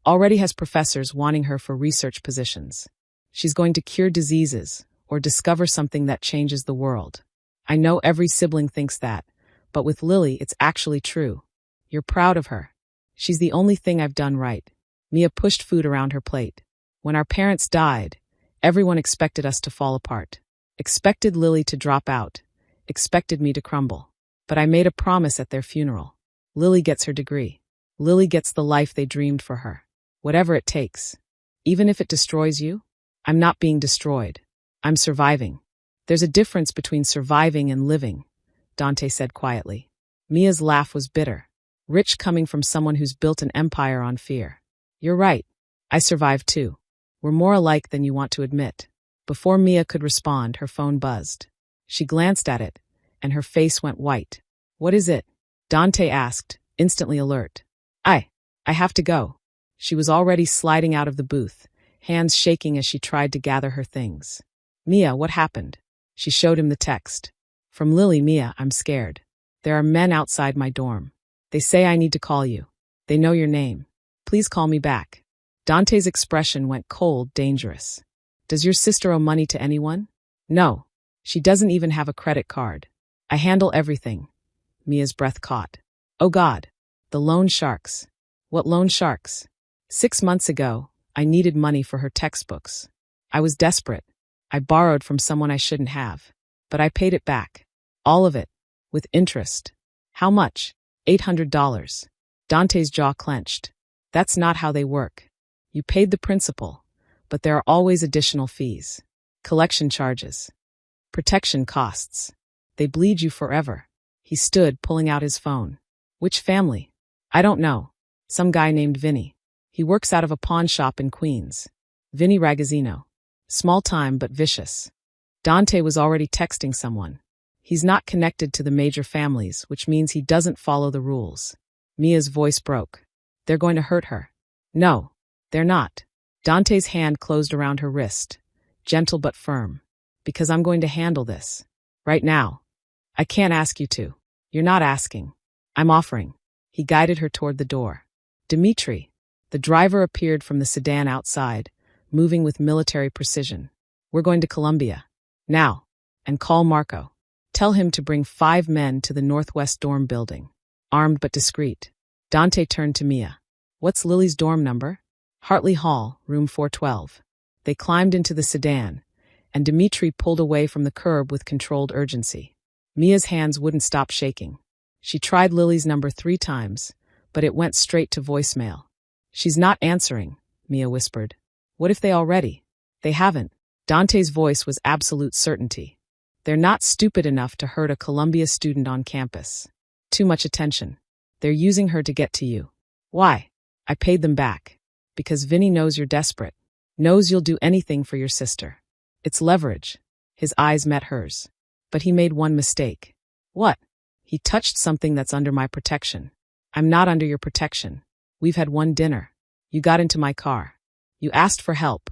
Already has professors wanting her for research positions. She's going to cure diseases, or discover something that changes the world. I know every sibling thinks that, but with Lily it's actually true. You're proud of her. She's the only thing I've done right. Mia pushed food around her plate. When our parents died, everyone expected us to fall apart. Expected Lily to drop out. Expected me to crumble. But I made a promise at their funeral. Lily gets her degree. Lily gets the life they dreamed for her. Whatever it takes. Even if it destroys you, I'm not being destroyed. I'm surviving. There's a difference between surviving and living, Dante said quietly. Mia's laugh was bitter. Rich coming from someone who's built an empire on fear. You're right. I survived too. We're more alike than you want to admit. Before Mia could respond, her phone buzzed. She glanced at it, and her face went white. What is it? Dante asked, instantly alert. I have to go. She was already sliding out of the booth, hands shaking as she tried to gather her things. Mia, what happened? She showed him the text. From Lily, Mia, I'm scared. There are men outside my dorm. They say I need to call you. They know your name. Please call me back. Dante's expression went cold, dangerous. Does your sister owe money to anyone? No. She doesn't even have a credit card. I handle everything. Mia's breath caught. Oh God. The loan sharks. What loan sharks? 6 months ago, I needed money for her textbooks. I was desperate. I borrowed from someone I shouldn't have. But I paid it back. All of it. With interest. How much? $800. Dante's jaw clenched. That's not how they work. You paid the principal, but there are always additional fees. Collection charges. Protection costs. They bleed you forever. He stood, pulling out his phone. Which family? I don't know. Some guy named Vinny. He works out of a pawn shop in Queens. Vinny Ragazzino. Small time but vicious. Dante was already texting someone. He's not connected to the major families, which means he doesn't follow the rules. Mia's voice broke. They're going to hurt her. No, they're not. Dante's hand closed around her wrist. Gentle but firm. Because I'm going to handle this. Right now. I can't ask you to. You're not asking. I'm offering. He guided her toward the door. Dimitri. The driver appeared from the sedan outside, moving with military precision. We're going to Columbia. Now. And call Marco. Tell him to bring 5 men to the Northwest dorm building. Armed but discreet. Dante turned to Mia. What's Lily's dorm number? Hartley Hall, room 412. They climbed into the sedan, and Dimitri pulled away from the curb with controlled urgency. Mia's hands wouldn't stop shaking. She tried Lily's number 3 times, but it went straight to voicemail. She's not answering, Mia whispered. What if they already? They haven't. Dante's voice was absolute certainty. They're not stupid enough to hurt a Columbia student on campus. Too much attention. They're using her to get to you. Why? I paid them back. Because Vinny knows you're desperate. Knows you'll do anything for your sister. It's leverage. His eyes met hers. But he made one mistake. What? He touched something that's under my protection. I'm not under your protection. We've had one dinner. You got into my car. You asked for help,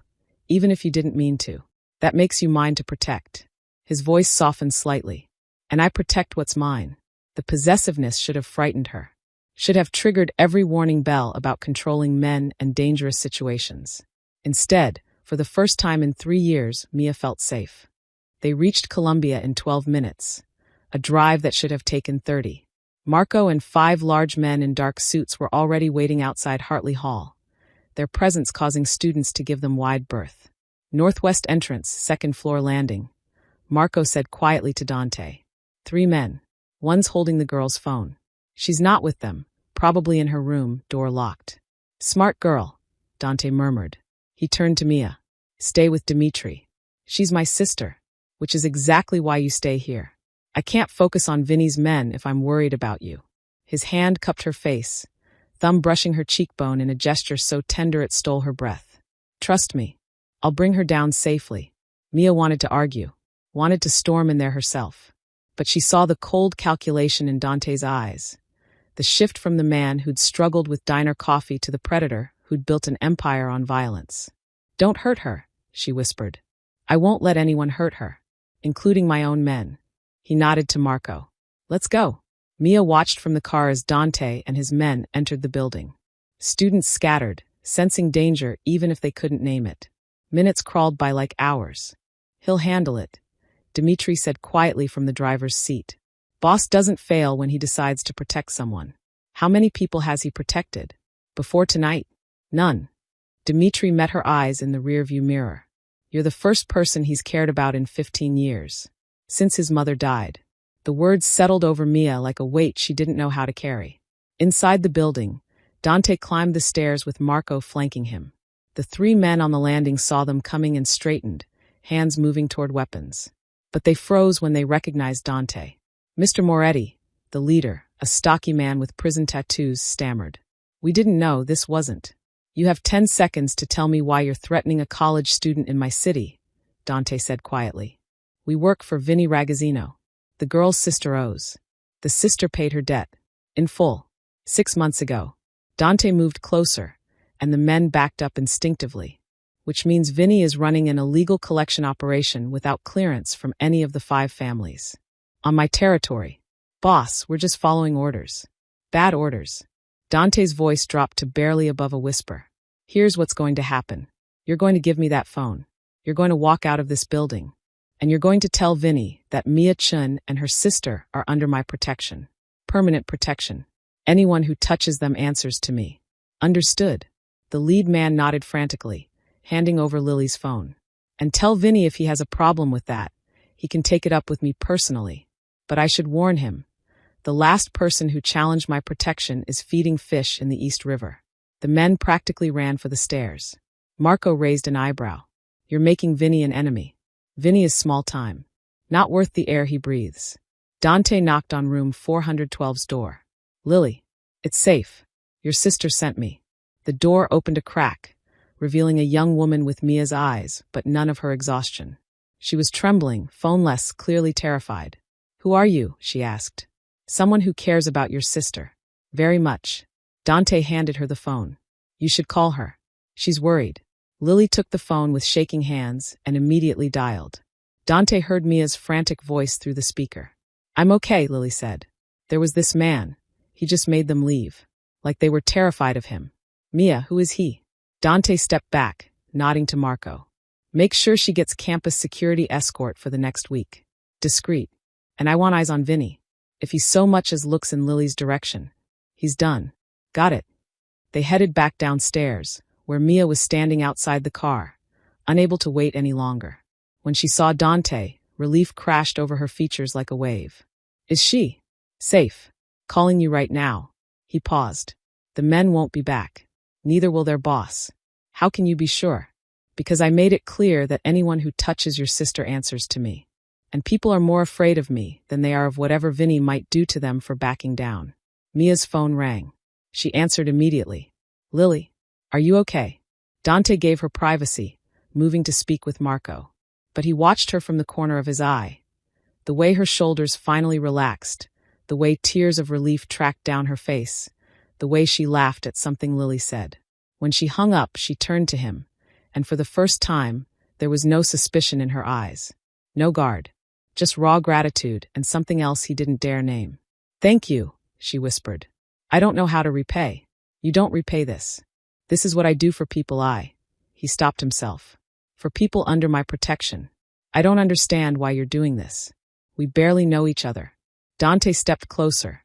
even if you didn't mean to. That makes you mine to protect. His voice softened slightly. And I protect what's mine. The possessiveness should have frightened her. Should have triggered every warning bell about controlling men and dangerous situations. Instead, for the first time in 3 years, Mia felt safe. They reached Columbia in 12 minutes. A drive that should have taken 30. Marco and 5 large men in dark suits were already waiting outside Hartley Hall, their presence causing students to give them wide berth. Northwest entrance, 2nd floor landing. Marco said quietly to Dante. 3 men. One's holding the girl's phone. She's not with them, probably in her room, door locked. Smart girl, Dante murmured. He turned to Mia. Stay with Dimitri. She's my sister, which is exactly why you stay here. I can't focus on Vinny's men if I'm worried about you. His hand cupped her face, thumb brushing her cheekbone in a gesture so tender it stole her breath. Trust me. I'll bring her down safely. Mia wanted to argue, wanted to storm in there herself. But she saw the cold calculation in Dante's eyes. The shift from the man who'd struggled with diner coffee to the predator who'd built an empire on violence. Don't hurt her, she whispered. I won't let anyone hurt her, including my own men. He nodded to Marco. Let's go. Mia watched from the car as Dante and his men entered the building. Students scattered, sensing danger even if they couldn't name it. Minutes crawled by like hours. He'll handle it, Dimitri said quietly from the driver's seat. Boss doesn't fail when he decides to protect someone. How many people has he protected? Before tonight? None. Dimitri met her eyes in the rearview mirror. You're the first person he's cared about in 15 years. Since his mother died. The words settled over Mia like a weight she didn't know how to carry. Inside the building, Dante climbed the stairs with Marco flanking him. The 3 men on the landing saw them coming and straightened, hands moving toward weapons. But they froze when they recognized Dante. Mr. Moretti, the leader, a stocky man with prison tattoos, stammered. We didn't know this wasn't. You have 10 seconds to tell me why you're threatening a college student in my city, Dante said quietly. We work for Vinny Ragazzino. The girl's sister owes. The sister paid her debt. In full. 6 months ago. Dante moved closer, and the men backed up instinctively. Which means Vinny is running an illegal collection operation without clearance from any of the 5 families. On my territory. Boss, we're just following orders. Bad orders. Dante's voice dropped to barely above a whisper. Here's what's going to happen. You're going to give me that phone. You're going to walk out of this building. And you're going to tell Vinny that Mia Chun and her sister are under my protection. Permanent protection. Anyone who touches them answers to me. Understood. The lead man nodded frantically, handing over Lily's phone. And tell Vinny if he has a problem with that, he can take it up with me personally. But I should warn him. The last person who challenged my protection is feeding fish in the East River. The men practically ran for the stairs. Marco raised an eyebrow. You're making Vinny an enemy. Vinny is small time. Not worth the air he breathes. Dante knocked on room 412's door. Lily, it's safe. Your sister sent me. The door opened a crack, revealing a young woman with Mia's eyes, but none of her exhaustion. She was trembling, phoneless, clearly terrified. Who are you? She asked. Someone who cares about your sister. Very much. Dante handed her the phone. You should call her. She's worried. Lily took the phone with shaking hands and immediately dialed. Dante heard Mia's frantic voice through the speaker. I'm okay, Lily said. There was this man. He just made them leave. Like they were terrified of him. Mia, who is he? Dante stepped back, nodding to Marco. Make sure she gets campus security escort for the next week. Discreet. And I want eyes on Vinny. If he so much as looks in Lily's direction, he's done. Got it. They headed back downstairs, where Mia was standing outside the car, unable to wait any longer. When she saw Dante, relief crashed over her features like a wave. Is she safe? Calling you right now. He paused. The men won't be back. Neither will their boss. How can you be sure? Because I made it clear that anyone who touches your sister answers to me. And people are more afraid of me than they are of whatever Vinny might do to them for backing down. Mia's phone rang. She answered immediately. Lily, are you okay? Dante gave her privacy, moving to speak with Marco. But he watched her from the corner of his eye. The way her shoulders finally relaxed, the way tears of relief tracked down her face, the way she laughed at something Lily said. When she hung up, she turned to him, and for the first time, there was no suspicion in her eyes. No guard. Just raw gratitude and something else he didn't dare name. Thank you, she whispered. I don't know how to repay. You don't repay this. This is what I do for people He stopped himself. For people under my protection. I don't understand why you're doing this. We barely know each other. Dante stepped closer.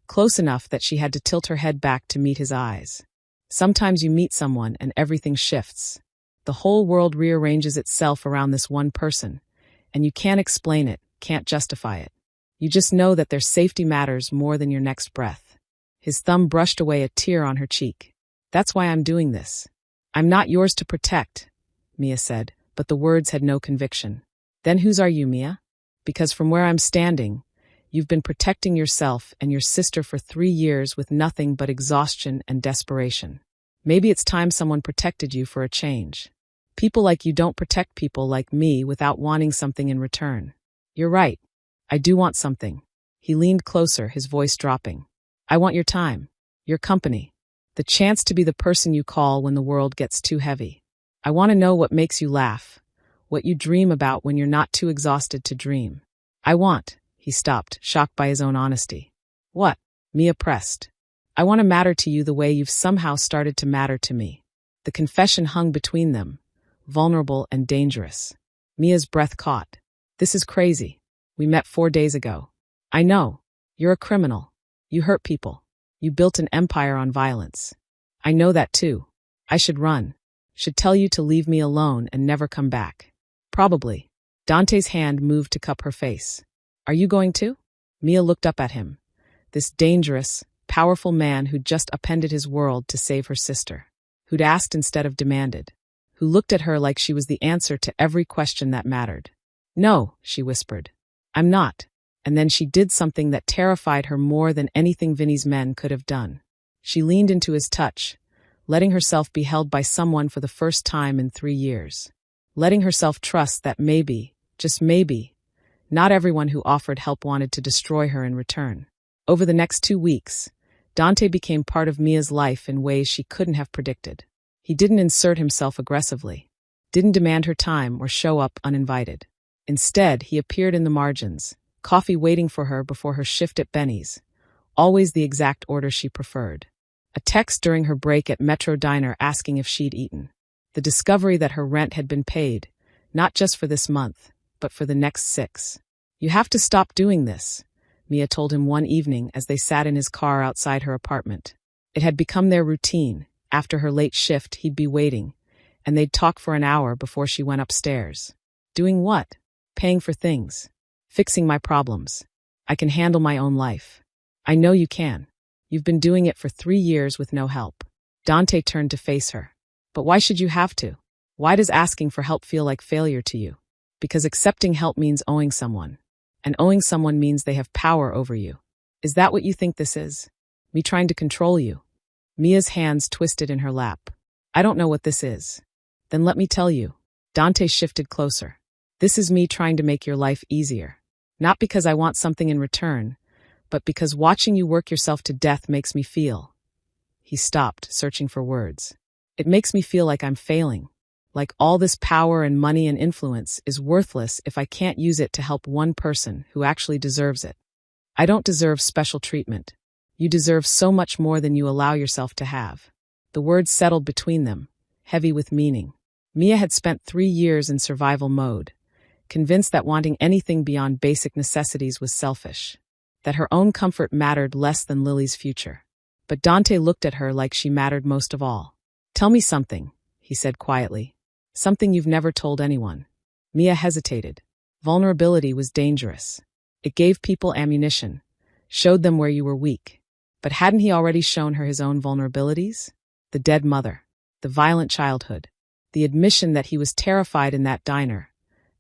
Close enough that she had to tilt her head back to meet his eyes. Sometimes you meet someone and everything shifts. The whole world rearranges itself around this one person. And you can't explain it, can't justify it. You just know that their safety matters more than your next breath. His thumb brushed away a tear on her cheek. That's why I'm doing this. I'm not yours to protect, Mia said, but the words had no conviction. Then whose are you, Mia? Because from where I'm standing, you've been protecting yourself and your sister for 3 years with nothing but exhaustion and desperation. Maybe it's time someone protected you for a change. People like you don't protect people like me without wanting something in return. You're right. I do want something. He leaned closer, his voice dropping. I want your time, your company, the chance to be the person you call when the world gets too heavy. I want to know what makes you laugh, what you dream about when you're not too exhausted to dream. He stopped, shocked by his own honesty. What? Mia pressed. I want to matter to you the way you've somehow started to matter to me. The confession hung between them, vulnerable and dangerous. Mia's breath caught. This is crazy. We met 4 days ago. I know. You're a criminal. You hurt people. You built an empire on violence. I know that too. I should run. Should tell you to leave me alone and never come back. Probably. Dante's hand moved to cup her face. Are you going to? Mia looked up at him. This dangerous, powerful man who'd just upended his world to save her sister. Who'd asked instead of demanded. Who looked at her like she was the answer to every question that mattered. No, she whispered. I'm not. And then she did something that terrified her more than anything Vinny's men could have done. She leaned into his touch, letting herself be held by someone for the first time in 3 years. Letting herself trust that maybe, just maybe, not everyone who offered help wanted to destroy her in return. Over the next 2 weeks, Dante became part of Mia's life in ways she couldn't have predicted. He didn't insert himself aggressively, didn't demand her time or show up uninvited. Instead, he appeared in the margins, coffee waiting for her before her shift at Benny's, always the exact order she preferred. A text during her break at Metro Diner asking if she'd eaten. The discovery that her rent had been paid, not just for this month, but for the next 6. You have to stop doing this, Mia told him one evening as they sat in his car outside her apartment. It had become their routine. After her late shift, he'd be waiting, and they'd talk for an hour before she went upstairs. Doing what? Paying for things. Fixing my problems. I can handle my own life. I know you can. You've been doing it for 3 years with no help. Dante turned to face her. But why should you have to? Why does asking for help feel like failure to you? Because accepting help means owing someone. And owing someone means they have power over you. Is that what you think this is? Me trying to control you? Mia's hands twisted in her lap. I don't know what this is. Then let me tell you. Dante shifted closer. This is me trying to make your life easier. Not because I want something in return, but because watching you work yourself to death makes me feel. He stopped, searching for words. It makes me feel like I'm failing. Like all this power and money and influence is worthless if I can't use it to help one person who actually deserves it. I don't deserve special treatment. You deserve so much more than you allow yourself to have. The words settled between them, heavy with meaning. Mia had spent 3 years in survival mode, convinced that wanting anything beyond basic necessities was selfish, that her own comfort mattered less than Lily's future. But Dante looked at her like she mattered most of all. Tell me something, he said quietly. Something you've never told anyone. Mia hesitated. Vulnerability was dangerous. It gave people ammunition, showed them where you were weak. But hadn't he already shown her his own vulnerabilities? The dead mother, the violent childhood, the admission that he was terrified in that diner,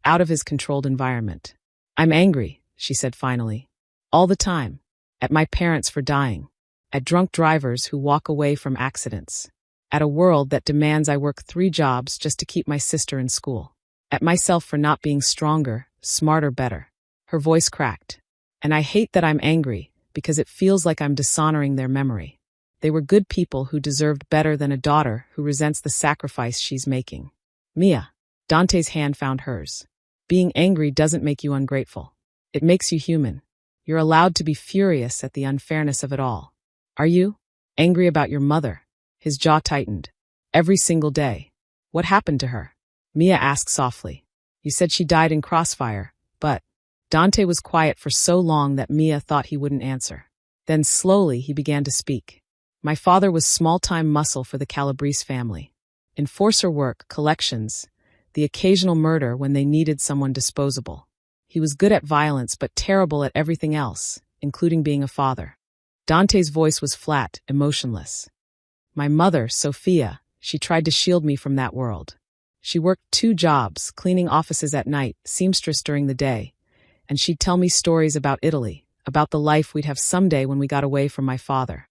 out of his controlled environment. I'm angry, she said finally. All the time. At my parents for dying. At drunk drivers who walk away from accidents. At a world that demands I work 3 jobs just to keep my sister in school. At myself for not being stronger, smarter, better. Her voice cracked. And I hate that I'm angry, because it feels like I'm dishonoring their memory. They were good people who deserved better than a daughter who resents the sacrifice she's making. Mia. Dante's hand found hers. Being angry doesn't make you ungrateful. It makes you human. You're allowed to be furious at the unfairness of it all. Are you? Angry about your mother? His jaw tightened. Every single day. What happened to her? Mia asked softly. You said she died in crossfire, but... Dante was quiet for so long that Mia thought he wouldn't answer. Then slowly he began to speak. My father was small-time muscle for the Calabrese family. Enforcer work, collections, the occasional murder when they needed someone disposable. He was good at violence but terrible at everything else, including being a father. Dante's voice was flat, emotionless. My mother, Sophia, she tried to shield me from that world. She worked 2 jobs, cleaning offices at night, seamstress during the day, and she'd tell me stories about Italy, about the life we'd have someday when we got away from my father.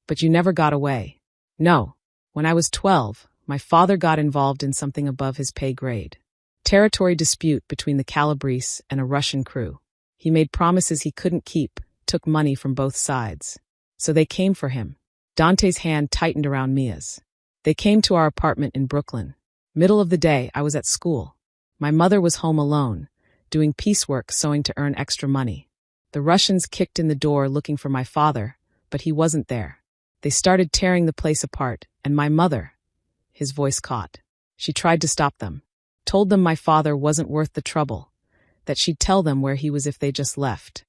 But you never got away. No. When I was 12, my father got involved in something above his pay grade. Territory dispute between the Calabrese and a Russian crew. He made promises he couldn't keep, took money from both sides. So they came for him. Dante's hand tightened around Mia's. They came to our apartment in Brooklyn. Middle of the day, I was at school. My mother was home alone, doing piecework sewing to earn extra money. The Russians kicked in the door looking for my father, but he wasn't there. They started tearing the place apart, and my mother, his voice caught. She tried to stop them. Told them my father wasn't worth the trouble, that she'd tell them where he was if they just left.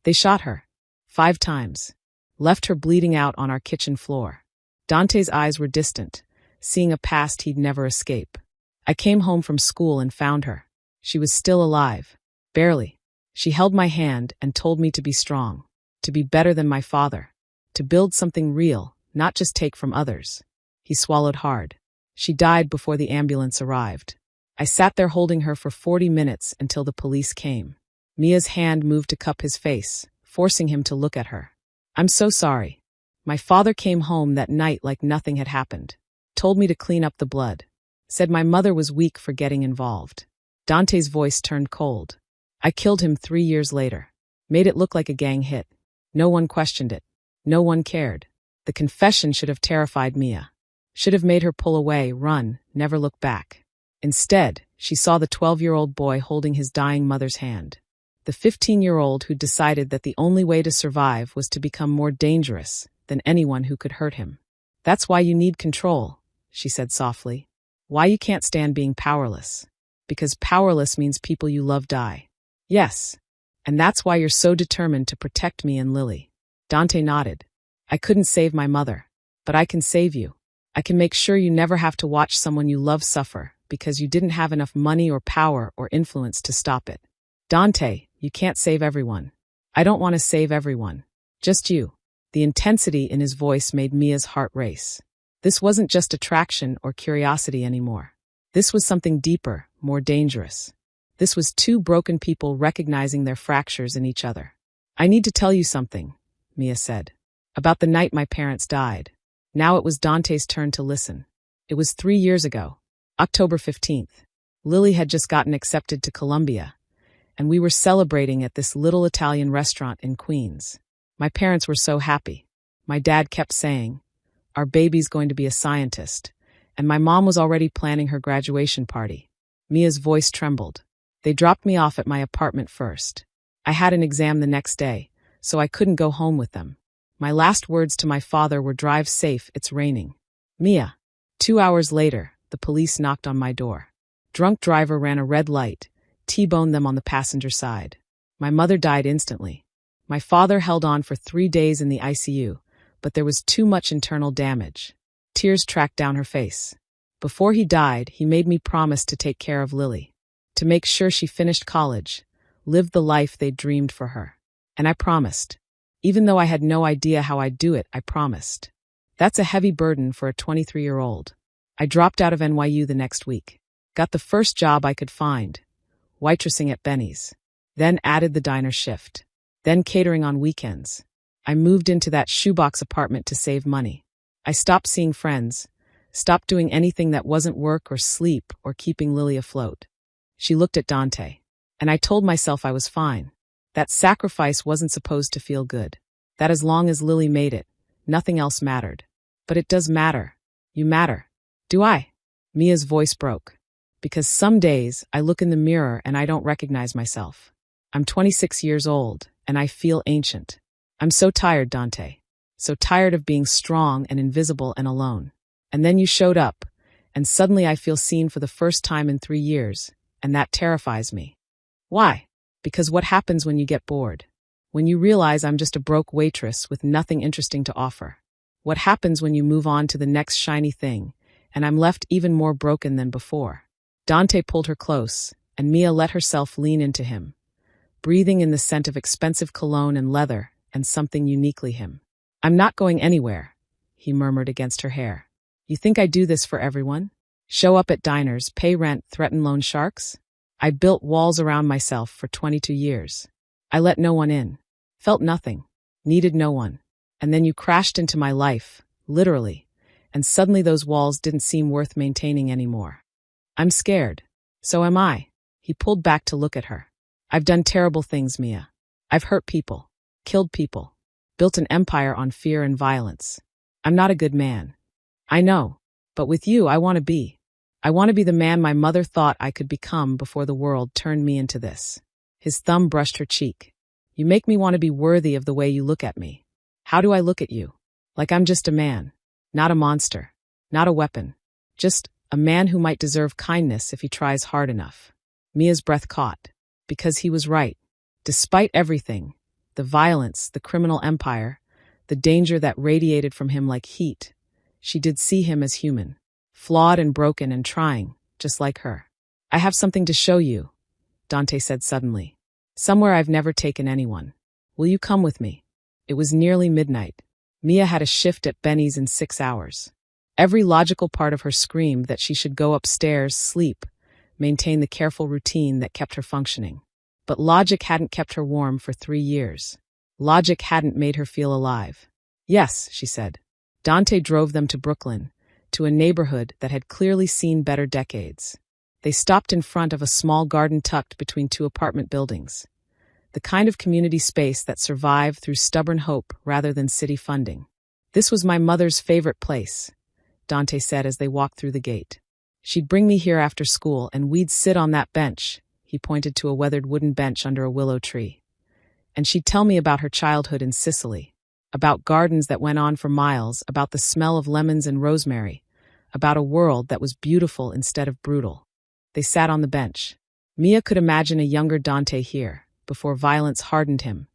They shot her. 5 times. Left her bleeding out on our kitchen floor. Dante's eyes were distant, seeing a past he'd never escape. I came home from school and found her. She was still alive. Barely. She held my hand and told me to be strong, to be better than my father, to build something real, not just take from others. He swallowed hard. She died before the ambulance arrived. I sat there holding her for 40 minutes until the police came. Mia's hand moved to cup his face, forcing him to look at her. I'm so sorry. My father came home that night like nothing had happened. Told me to clean up the blood. Said my mother was weak for getting involved. Dante's voice turned cold. I killed him 3 years later. Made it look like a gang hit. No one questioned it. No one cared. The confession should have terrified Mia. Should have made her pull away, run, never look back. Instead, she saw the 12-year-old boy holding his dying mother's hand. The 15-year-old who decided that the only way to survive was to become more dangerous than anyone who could hurt him. That's why you need control, she said softly. Why you can't stand being powerless. Because powerless means people you love die. Yes. And that's why you're so determined to protect me and Lily. Dante nodded. I couldn't save my mother. But I can save you. I can make sure you never have to watch someone you love suffer because you didn't have enough money or power or influence to stop it. Dante, you can't save everyone. I don't want to save everyone. Just you." The intensity in his voice made Mia's heart race. This wasn't just attraction or curiosity anymore. This was something deeper, more dangerous. This was two broken people recognizing their fractures in each other. "I need to tell you something," Mia said. "About the night my parents died." Now it was Dante's turn to listen. It was 3 years ago, October 15th. Lily had just gotten accepted to Columbia, and we were celebrating at this little Italian restaurant in Queens. My parents were so happy. My dad kept saying, "Our baby's going to be a scientist," and my mom was already planning her graduation party. Mia's voice trembled. "They dropped me off at my apartment first. I had an exam the next day, so I couldn't go home with them. My last words to my father were, 'Drive safe, it's raining.'" Mia. 2 hours later, the police knocked on my door. Drunk driver ran a red light, T-boned them on the passenger side. My mother died instantly. My father held on for 3 days in the ICU, but there was too much internal damage. Tears tracked down her face. Before he died, he made me promise to take care of Lily, to make sure she finished college, lived the life they'd dreamed for her. And I promised. Even though I had no idea how I'd do it, I promised. That's a heavy burden for a 23-year-old. I dropped out of NYU the next week. Got the first job I could find, waitressing at Benny's. Then added the diner shift. Then catering on weekends. I moved into that shoebox apartment to save money. I stopped seeing friends, stopped doing anything that wasn't work or sleep or keeping Lily afloat. She looked at Dante, and I told myself I was fine. That sacrifice wasn't supposed to feel good. That as long as Lily made it, nothing else mattered. But it does matter. You matter. Do I? Mia's voice broke. Because some days I look in the mirror and I don't recognize myself. I'm 26 years old, and I feel ancient. I'm so tired, Dante. So tired of being strong and invisible and alone. And then you showed up, and suddenly I feel seen for the first time in 3 years, and that terrifies me. Why? Because what happens when you get bored? When you realize I'm just a broke waitress with nothing interesting to offer? What happens when you move on to the next shiny thing, and I'm left even more broken than before? Dante pulled her close, and Mia let herself lean into him, breathing in the scent of expensive cologne and leather and something uniquely him. "I'm not going anywhere," he murmured against her hair. "You think I do this for everyone? Show up at diners, pay rent, threaten loan sharks? I built walls around myself for 22 years. I let no one in, felt nothing, needed no one. And then you crashed into my life, literally, and suddenly those walls didn't seem worth maintaining anymore. I'm scared. So am I." He pulled back to look at her. "I've done terrible things, Mia. I've hurt people, killed people, built an empire on fear and violence. I'm not a good man. I know. But with you, I want to be. I want to be the man my mother thought I could become before the world turned me into this." His thumb brushed her cheek. "You make me want to be worthy of the way you look at me. How do I look at you? Like I'm just a man, not a monster, not a weapon, just a man who might deserve kindness if he tries hard enough." Mia's breath caught, because he was right. Despite everything, the violence, the criminal empire, the danger that radiated from him like heat, she did see him as human, flawed and broken and trying, just like her. "I have something to show you," Dante said suddenly. "Somewhere I've never taken anyone. Will you come with me?" It was nearly midnight. Mia had a shift at Benny's in 6 hours. Every logical part of her screamed that she should go upstairs, sleep, maintain the careful routine that kept her functioning. But logic hadn't kept her warm for 3 years. Logic hadn't made her feel alive. "Yes," she said. Dante drove them to Brooklyn, to a neighborhood that had clearly seen better decades. They stopped in front of a small garden tucked between 2 apartment buildings. The kind of community space that survived through stubborn hope rather than city funding. "This was my mother's favorite place," Dante said as they walked through the gate. "She'd bring me here after school and we'd sit on that bench," he pointed to a weathered wooden bench under a willow tree. "And she'd tell me about her childhood in Sicily, about gardens that went on for miles, about the smell of lemons and rosemary, about a world that was beautiful instead of brutal." They sat on the bench. Mia could imagine a younger Dante here, before violence hardened him,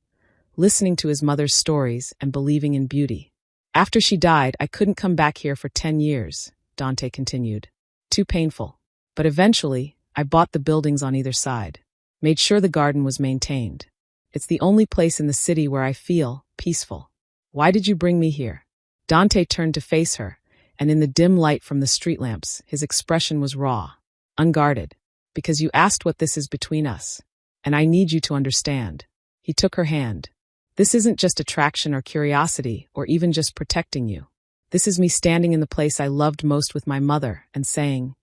listening to his mother's stories and believing in beauty. "After she died, I couldn't come back here for 10 years, Dante continued. "Too painful. But eventually, I bought the buildings on either side, made sure the garden was maintained. It's the only place in the city where I feel, peaceful. Why did you bring me here? Dante turned to face her, and in the dim light from the street lamps, his expression was raw, unguarded. Because you asked what this is between us. And I need you to understand. He took her hand. This isn't just attraction or curiosity, or even just protecting you. This is me standing in the place I loved most with my mother and saying,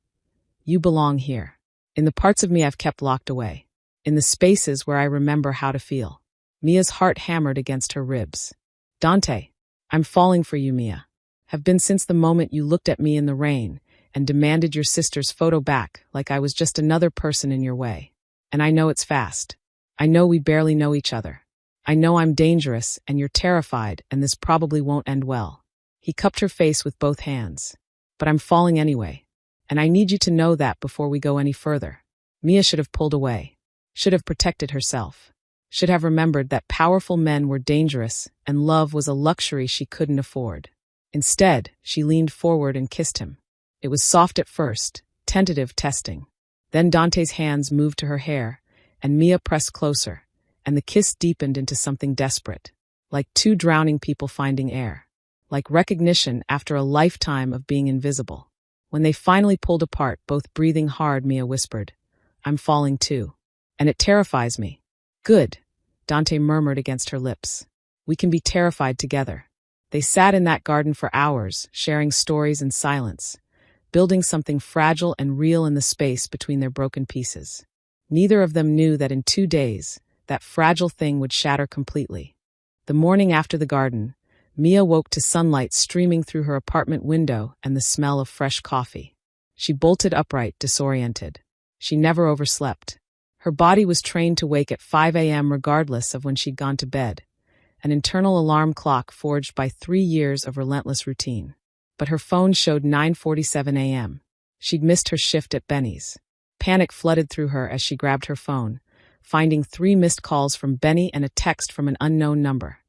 you belong here. In the parts of me I've kept locked away. In the spaces where I remember how to feel. Mia's heart hammered against her ribs. Dante, I'm falling for you, Mia. Have been since the moment you looked at me in the rain and demanded your sister's photo back like I was just another person in your way. And I know it's fast. I know we barely know each other. I know I'm dangerous and you're terrified and this probably won't end well. He cupped her face with both hands. But I'm falling anyway. And I need you to know that before we go any further. Mia should have pulled away. Should have protected herself. Should have remembered that powerful men were dangerous and love was a luxury she couldn't afford. Instead, she leaned forward and kissed him. It was soft at first, tentative testing. Then Dante's hands moved to her hair, and Mia pressed closer, and the kiss deepened into something desperate, like two drowning people finding air, like recognition after a lifetime of being invisible. When they finally pulled apart, both breathing hard, Mia whispered, I'm falling too. And it terrifies me. Good, Dante murmured against her lips. We can be terrified together. They sat in that garden for hours, sharing stories in silence, building something fragile and real in the space between their broken pieces. Neither of them knew that in 2 days, that fragile thing would shatter completely. The morning after the garden, Mia woke to sunlight streaming through her apartment window and the smell of fresh coffee. She bolted upright, disoriented. She never overslept. Her body was trained to wake at 5 a.m. regardless of when she'd gone to bed, an internal alarm clock forged by 3 years of relentless routine. But her phone showed 9:47 a.m. She'd missed her shift at Benny's. Panic flooded through her as she grabbed her phone, finding 3 missed calls from Benny and a text from an unknown number.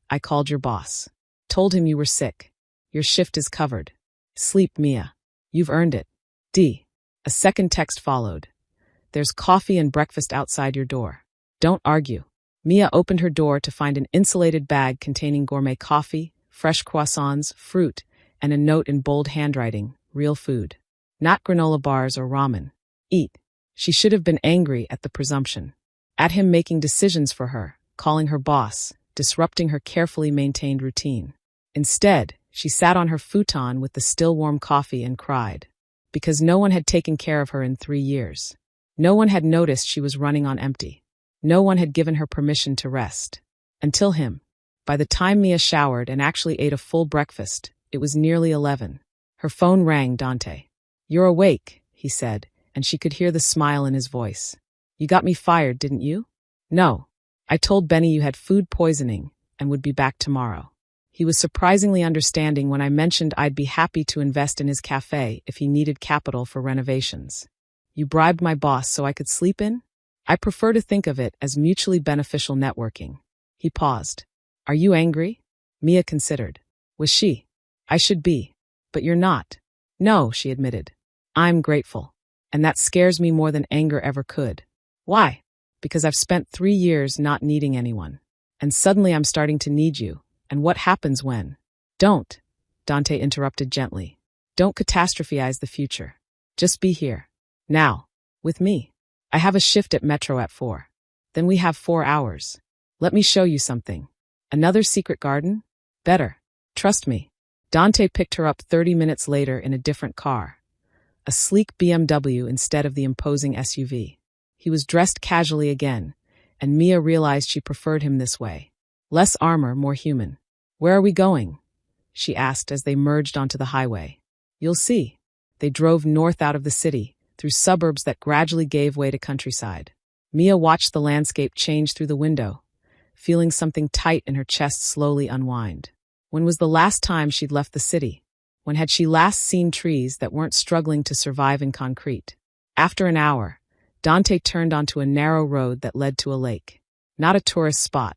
I called your boss. Told him you were sick. Your shift is covered. Sleep, Mia. You've earned it. D. A second text followed. There's coffee and breakfast outside your door. Don't argue. Mia opened her door to find an insulated bag containing gourmet coffee, fresh croissants, fruit, and a note in bold handwriting, real food. Not granola bars or ramen. Eat. She should have been angry at the presumption. At him making decisions for her, calling her boss, disrupting her carefully maintained routine. Instead, she sat on her futon with the still warm coffee and cried. Because no one had taken care of her in 3 years. No one had noticed she was running on empty. No one had given her permission to rest. Until him. By the time Mia showered and actually ate a full breakfast, it was nearly 11. Her phone rang. Dante. You're awake, he said, and she could hear the smile in his voice. You got me fired, didn't you? No. I told Benny you had food poisoning and would be back tomorrow. He was surprisingly understanding when I mentioned I'd be happy to invest in his cafe if he needed capital for renovations. You bribed my boss so I could sleep in? I prefer to think of it as mutually beneficial networking. He paused. Are you angry? Mia considered. Was she? I should be. But you're not. No, she admitted. I'm grateful. And that scares me more than anger ever could. Why? Because I've spent 3 years not needing anyone. And suddenly I'm starting to need you. And what happens when? Don't, Dante interrupted gently. Don't catastrophize the future. Just be here. Now. With me. I have a shift at Metro at 4. Then we have 4 hours. Let me show you something. Another secret garden? Better. Trust me. Dante picked her up 30 minutes later in a different car. A sleek BMW instead of the imposing SUV. He was dressed casually again, and Mia realized she preferred him this way. Less armor, more human. Where are we going? She asked as they merged onto the highway. You'll see. They drove north out of the city, through suburbs that gradually gave way to countryside. Mia watched the landscape change through the window, feeling something tight in her chest slowly unwind. When was the last time she'd left the city? When had she last seen trees that weren't struggling to survive in concrete? After an hour, Dante turned onto a narrow road that led to a lake. Not a tourist spot.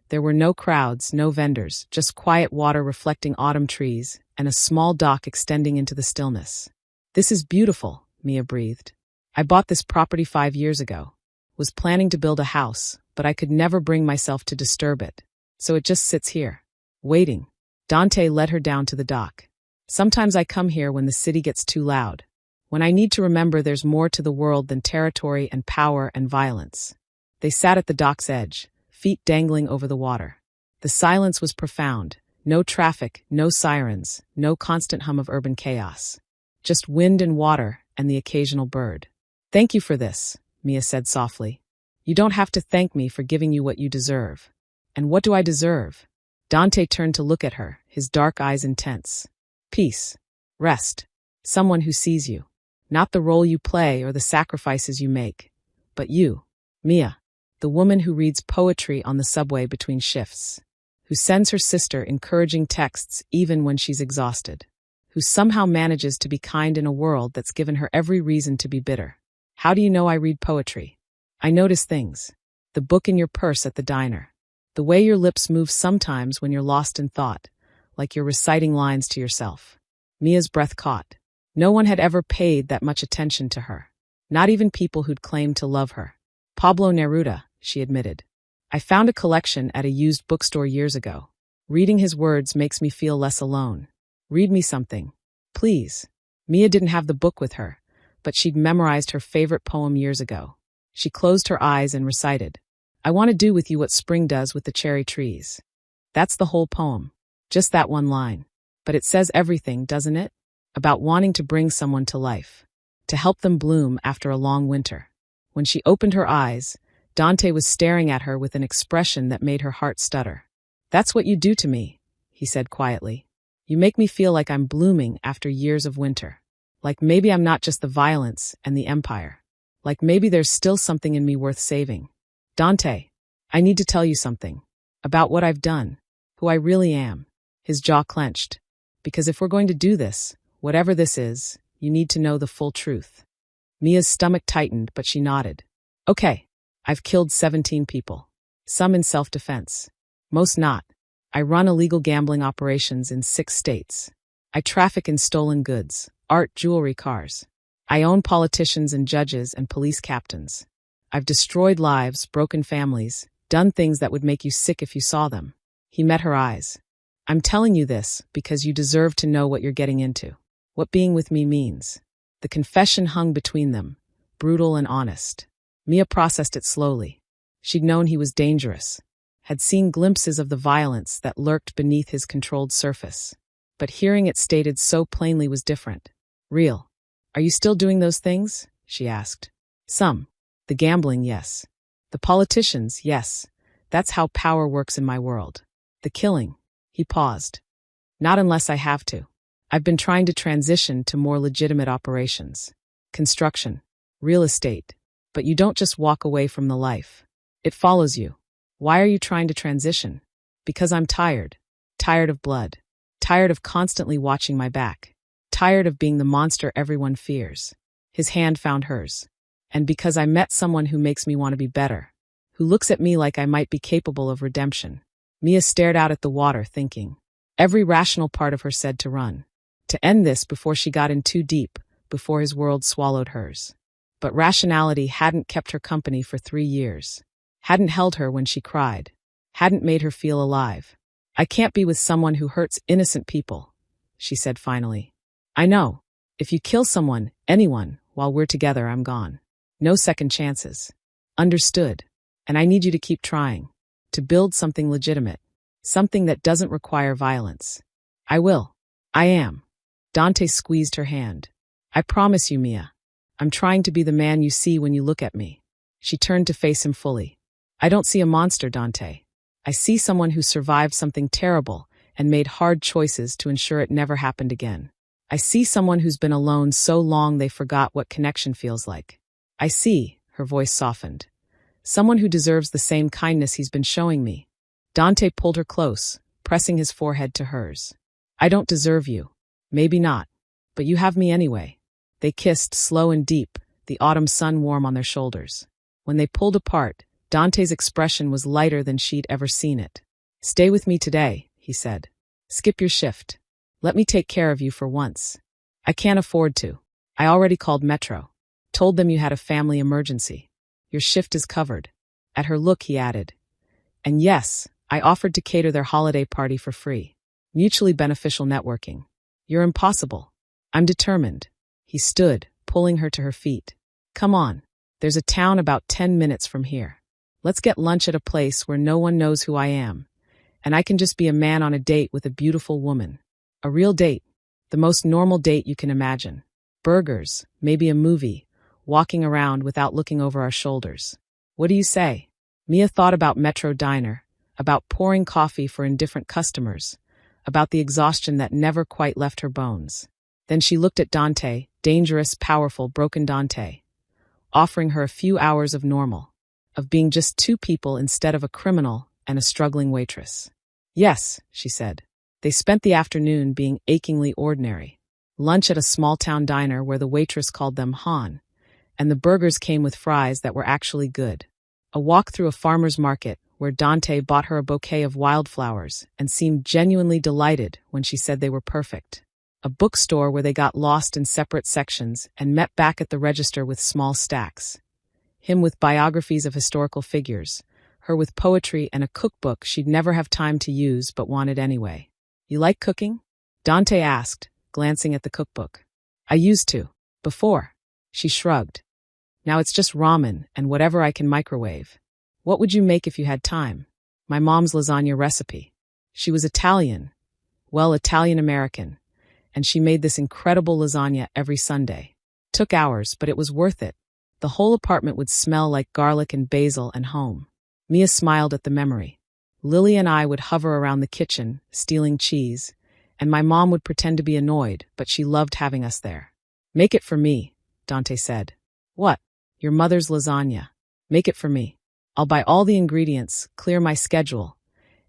There were no crowds, no vendors, just quiet water reflecting autumn trees, and a small dock extending into the stillness. This is beautiful, Mia breathed. I bought this property 5 years ago. Was planning to build a house, but I could never bring myself to disturb it. So it just sits here, waiting. Dante led her down to the dock. Sometimes I come here when the city gets too loud. When I need to remember there's more to the world than territory and power and violence. They sat at the dock's edge, feet dangling over the water. The silence was profound. No traffic, no sirens, no constant hum of urban chaos. Just wind and water and the occasional bird. Thank you for this, Mia said softly. You don't have to thank me for giving you what you deserve. And what do I deserve? Dante turned to look at her, his dark eyes intense. Peace. Rest. Someone who sees you. Not the role you play or the sacrifices you make. But you, Mia, the woman who reads poetry on the subway between shifts. Who sends her sister encouraging texts even when she's exhausted. Who somehow manages to be kind in a world that's given her every reason to be bitter. How do you know I read poetry? I notice things. The book in your purse at the diner. The way your lips move sometimes when you're lost in thought, like you're reciting lines to yourself. Mia's breath caught. No one had ever paid that much attention to her. Not even people who'd claimed to love her. Pablo Neruda, she admitted. I found a collection at a used bookstore years ago. Reading his words makes me feel less alone. Read me something. Please. Mia didn't have the book with her, but she'd memorized her favorite poem years ago. She closed her eyes and recited. I want to do with you what spring does with the cherry trees. That's the whole poem. Just that one line. But it says everything, doesn't it? About wanting to bring someone to life. To help them bloom after a long winter. When she opened her eyes, Dante was staring at her with an expression that made her heart stutter. That's what you do to me, he said quietly. You make me feel like I'm blooming after years of winter. Like maybe I'm not just the violence and the empire. Like maybe there's still something in me worth saving. Dante, I need to tell you something. About what I've done. Who I really am. His jaw clenched. Because if we're going to do this, whatever this is, you need to know the full truth. Mia's stomach tightened, but she nodded. Okay, I've killed 17 people. Some in self-defense. Most not. I run illegal gambling operations in 6 states. I traffic in stolen goods, art, jewelry, cars. I own politicians and judges and police captains. I've destroyed lives, broken families, done things that would make you sick if you saw them. He met her eyes. I'm telling you this because you deserve to know what you're getting into. What being with me means. The confession hung between them, brutal and honest. Mia processed it slowly. She'd known he was dangerous, had seen glimpses of the violence that lurked beneath his controlled surface. But hearing it stated so plainly was different. Real. Are you still doing those things? She asked. Some. The gambling, yes. The politicians, yes. That's how power works in my world. The killing. He paused. Not unless I have to. I've been trying to transition to more legitimate operations. Construction. Real estate. But you don't just walk away from the life. It follows you. Why are you trying to transition? Because I'm tired. Tired of blood. Tired of constantly watching my back. Tired of being the monster everyone fears. His hand found hers. And because I met someone who makes me want to be better. Who looks at me like I might be capable of redemption. Mia stared out at the water, thinking. Every rational part of her said to run. To end this before she got in too deep, before his world swallowed hers. But rationality hadn't kept her company for 3 years. Hadn't held her when she cried. Hadn't made her feel alive. I can't be with someone who hurts innocent people, she said finally. I know. If you kill someone, anyone, while we're together, I'm gone. No second chances. Understood. And I need you to keep trying. To build something legitimate. Something that doesn't require violence. I will. I am. Dante squeezed her hand. I promise you, Mia. I'm trying to be the man you see when you look at me. She turned to face him fully. I don't see a monster, Dante. I see someone who survived something terrible and made hard choices to ensure it never happened again. I see someone who's been alone so long they forgot what connection feels like. I see, her voice softened. Someone who deserves the same kindness he's been showing me. Dante pulled her close, pressing his forehead to hers. I don't deserve you. Maybe not. But you have me anyway. They kissed, slow and deep, the autumn sun warm on their shoulders. When they pulled apart, Dante's expression was lighter than she'd ever seen it. Stay with me today, he said. Skip your shift. Let me take care of you for once. I can't afford to. I already called Metro. Told them you had a family emergency. Your shift is covered. At her look, he added. And yes, I offered to cater their holiday party for free. Mutually beneficial networking. You're impossible. I'm determined. He stood, pulling her to her feet. Come on. There's a town about 10 minutes from here. Let's get lunch at a place where no one knows who I am. And I can just be a man on a date with a beautiful woman. A real date. The most normal date you can imagine. Burgers, maybe a movie, walking around without looking over our shoulders. What do you say? Mia thought about Metro Diner, about pouring coffee for indifferent customers, about the exhaustion that never quite left her bones. Then she looked at Dante, dangerous, powerful, broken Dante, offering her a few hours of normal, of being just two people instead of a criminal and a struggling waitress. Yes, she said. They spent the afternoon being achingly ordinary. Lunch at a small-town diner where the waitress called them Han, and the burgers came with fries that were actually good. A walk through a farmer's market where Dante bought her a bouquet of wildflowers and seemed genuinely delighted when she said they were perfect. A bookstore where they got lost in separate sections and met back at the register with small stacks. Him with biographies of historical figures, her with poetry and a cookbook she'd never have time to use but wanted anyway. You like cooking? Dante asked, glancing at the cookbook. I used to. Before. She shrugged. Now it's just ramen and whatever I can microwave. What would you make if you had time? My mom's lasagna recipe. She was Italian. Well, Italian-American. And she made this incredible lasagna every Sunday. Took hours, but it was worth it. The whole apartment would smell like garlic and basil and home. Mia smiled at the memory. Lily and I would hover around the kitchen, stealing cheese, and my mom would pretend to be annoyed, but she loved having us there. Make it for me, Dante said. What? Your mother's lasagna. Make it for me. I'll buy all the ingredients, clear my schedule,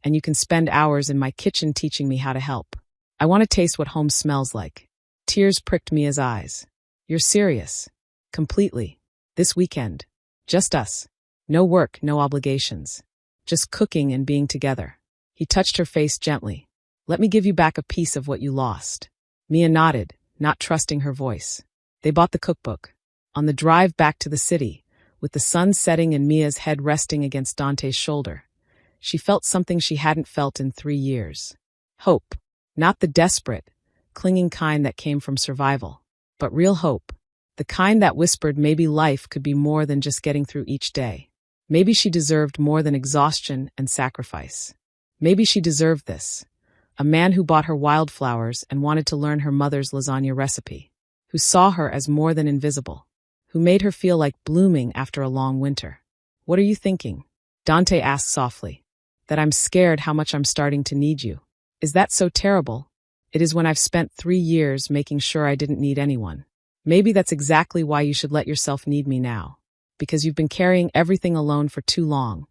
and you can spend hours in my kitchen teaching me how to help. I want to taste what home smells like. Tears pricked Mia's eyes. You're serious. Completely. This weekend. Just us. No work, no obligations. Just cooking and being together. He touched her face gently. Let me give you back a piece of what you lost. Mia nodded, not trusting her voice. They bought the cookbook. On the drive back to the city, with the sun setting and Mia's head resting against Dante's shoulder, she felt something she hadn't felt in 3 years. Hope. Not the desperate, clinging kind that came from survival, but real hope. The kind that whispered maybe life could be more than just getting through each day. Maybe she deserved more than exhaustion and sacrifice. Maybe she deserved this. A man who bought her wildflowers and wanted to learn her mother's lasagna recipe. Who saw her as more than invisible. Who made her feel like blooming after a long winter. What are you thinking? Dante asked softly. That I'm scared how much I'm starting to need you. Is that so terrible? It is when I've spent 3 years making sure I didn't need anyone. Maybe that's exactly why you should let yourself need me now. Because you've been carrying everything alone for too long,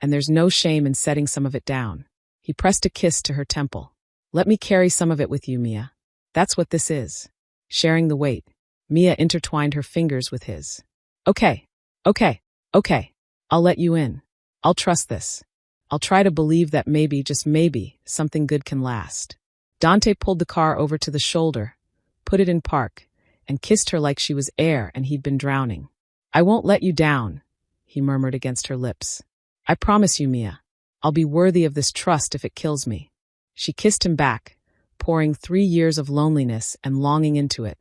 and there's no shame in setting some of it down. He pressed a kiss to her temple. Let me carry some of it with you, Mia. That's what this is. Sharing the weight. Mia intertwined her fingers with his. Okay. I'll let you in. I'll trust this. I'll try to believe that maybe, just maybe, something good can last. Dante pulled the car over to the shoulder, put it in park, and kissed her like she was air and he'd been drowning. I won't let you down, he murmured against her lips. I promise you, Mia. I'll be worthy of this trust if it kills me. She kissed him back, pouring 3 years of loneliness and longing into it,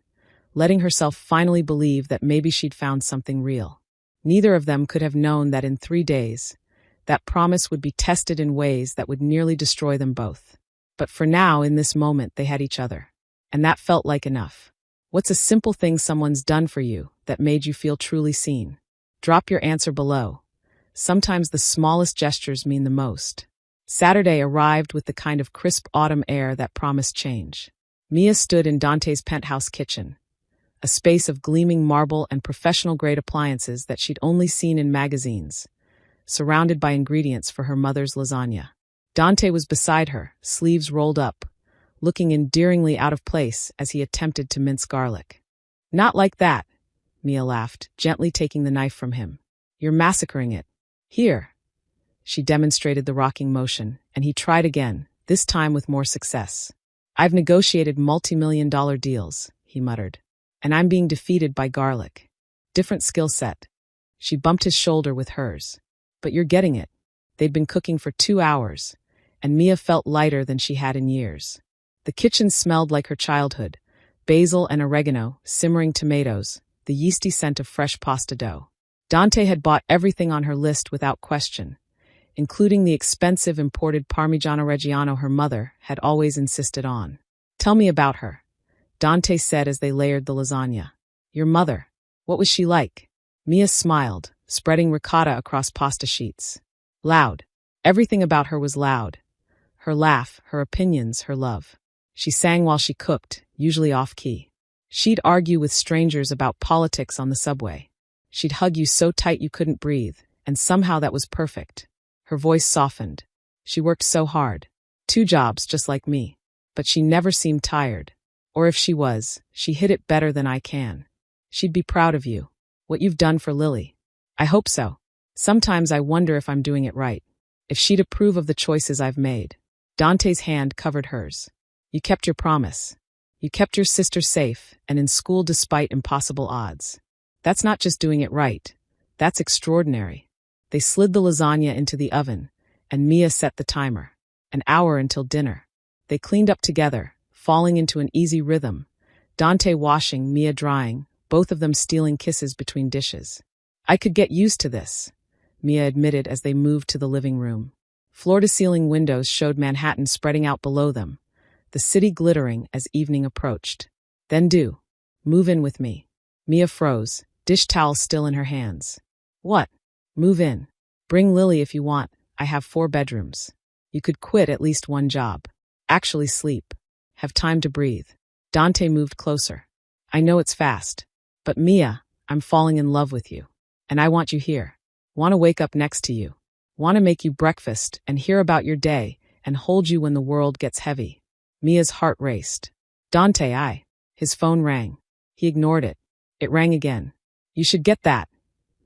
letting herself finally believe that maybe she'd found something real. Neither of them could have known that in 3 days, that promise would be tested in ways that would nearly destroy them both. But for now, in this moment, they had each other. And that felt like enough. What's a simple thing someone's done for you that made you feel truly seen? Drop your answer below. Sometimes the smallest gestures mean the most. Saturday arrived with the kind of crisp autumn air that promised change. Mia stood in Dante's penthouse kitchen, a space of gleaming marble and professional-grade appliances that she'd only seen in magazines, surrounded by ingredients for her mother's lasagna. Dante was beside her, sleeves rolled up, looking endearingly out of place as he attempted to mince garlic. Not like that, Mia laughed, gently taking the knife from him. You're massacring it. Here. She demonstrated the rocking motion, and he tried again, this time with more success. I've negotiated multi-million-dollar deals, he muttered, and I'm being defeated by garlic. Different skill set. She bumped his shoulder with hers. But you're getting it. They'd been cooking for 2 hours, and Mia felt lighter than she had in years. The kitchen smelled like her childhood, basil and oregano, simmering tomatoes, the yeasty scent of fresh pasta dough. Dante had bought everything on her list without question, including the expensive imported Parmigiano Reggiano her mother had always insisted on. "Tell me about her," Dante said as they layered the lasagna. "Your mother. What was she like?" Mia smiled, spreading ricotta across pasta sheets. "Loud. Everything about her was loud. Her laugh, her opinions, her love. She sang while she cooked, usually off-key. She'd argue with strangers about politics on the subway. She'd hug you so tight you couldn't breathe, and somehow that was perfect." Her voice softened. "She worked so hard. 2 jobs, just like me. But she never seemed tired. Or if she was, she hid it better than I can. She'd be proud of you. What you've done for Lily. I hope so. Sometimes I wonder if I'm doing it right. If she'd approve of the choices I've made." Dante's hand covered hers. "You kept your promise. You kept your sister safe and in school despite impossible odds. That's not just doing it right. That's extraordinary." They slid the lasagna into the oven, and Mia set the timer. 1 hour until dinner. They cleaned up together, falling into an easy rhythm. Dante washing, Mia drying, both of them stealing kisses between dishes. "I could get used to this," Mia admitted as they moved to the living room. Floor-to-ceiling windows showed Manhattan spreading out below them, the city glittering as evening approached. "Then move in with me." Mia froze, dish towel still in her hands. "What? Move in. Bring Lily if you want. I have 4 bedrooms. You could quit at least 1 job. Actually sleep. Have time to breathe." Dante moved closer. "I know it's fast. But Mia, I'm falling in love with you. And I want you here. Want to wake up next to you. Want to make you breakfast and hear about your day and hold you when the world gets heavy." Mia's heart raced. "Dante, His phone rang. He ignored it. It rang again. "You should get that,"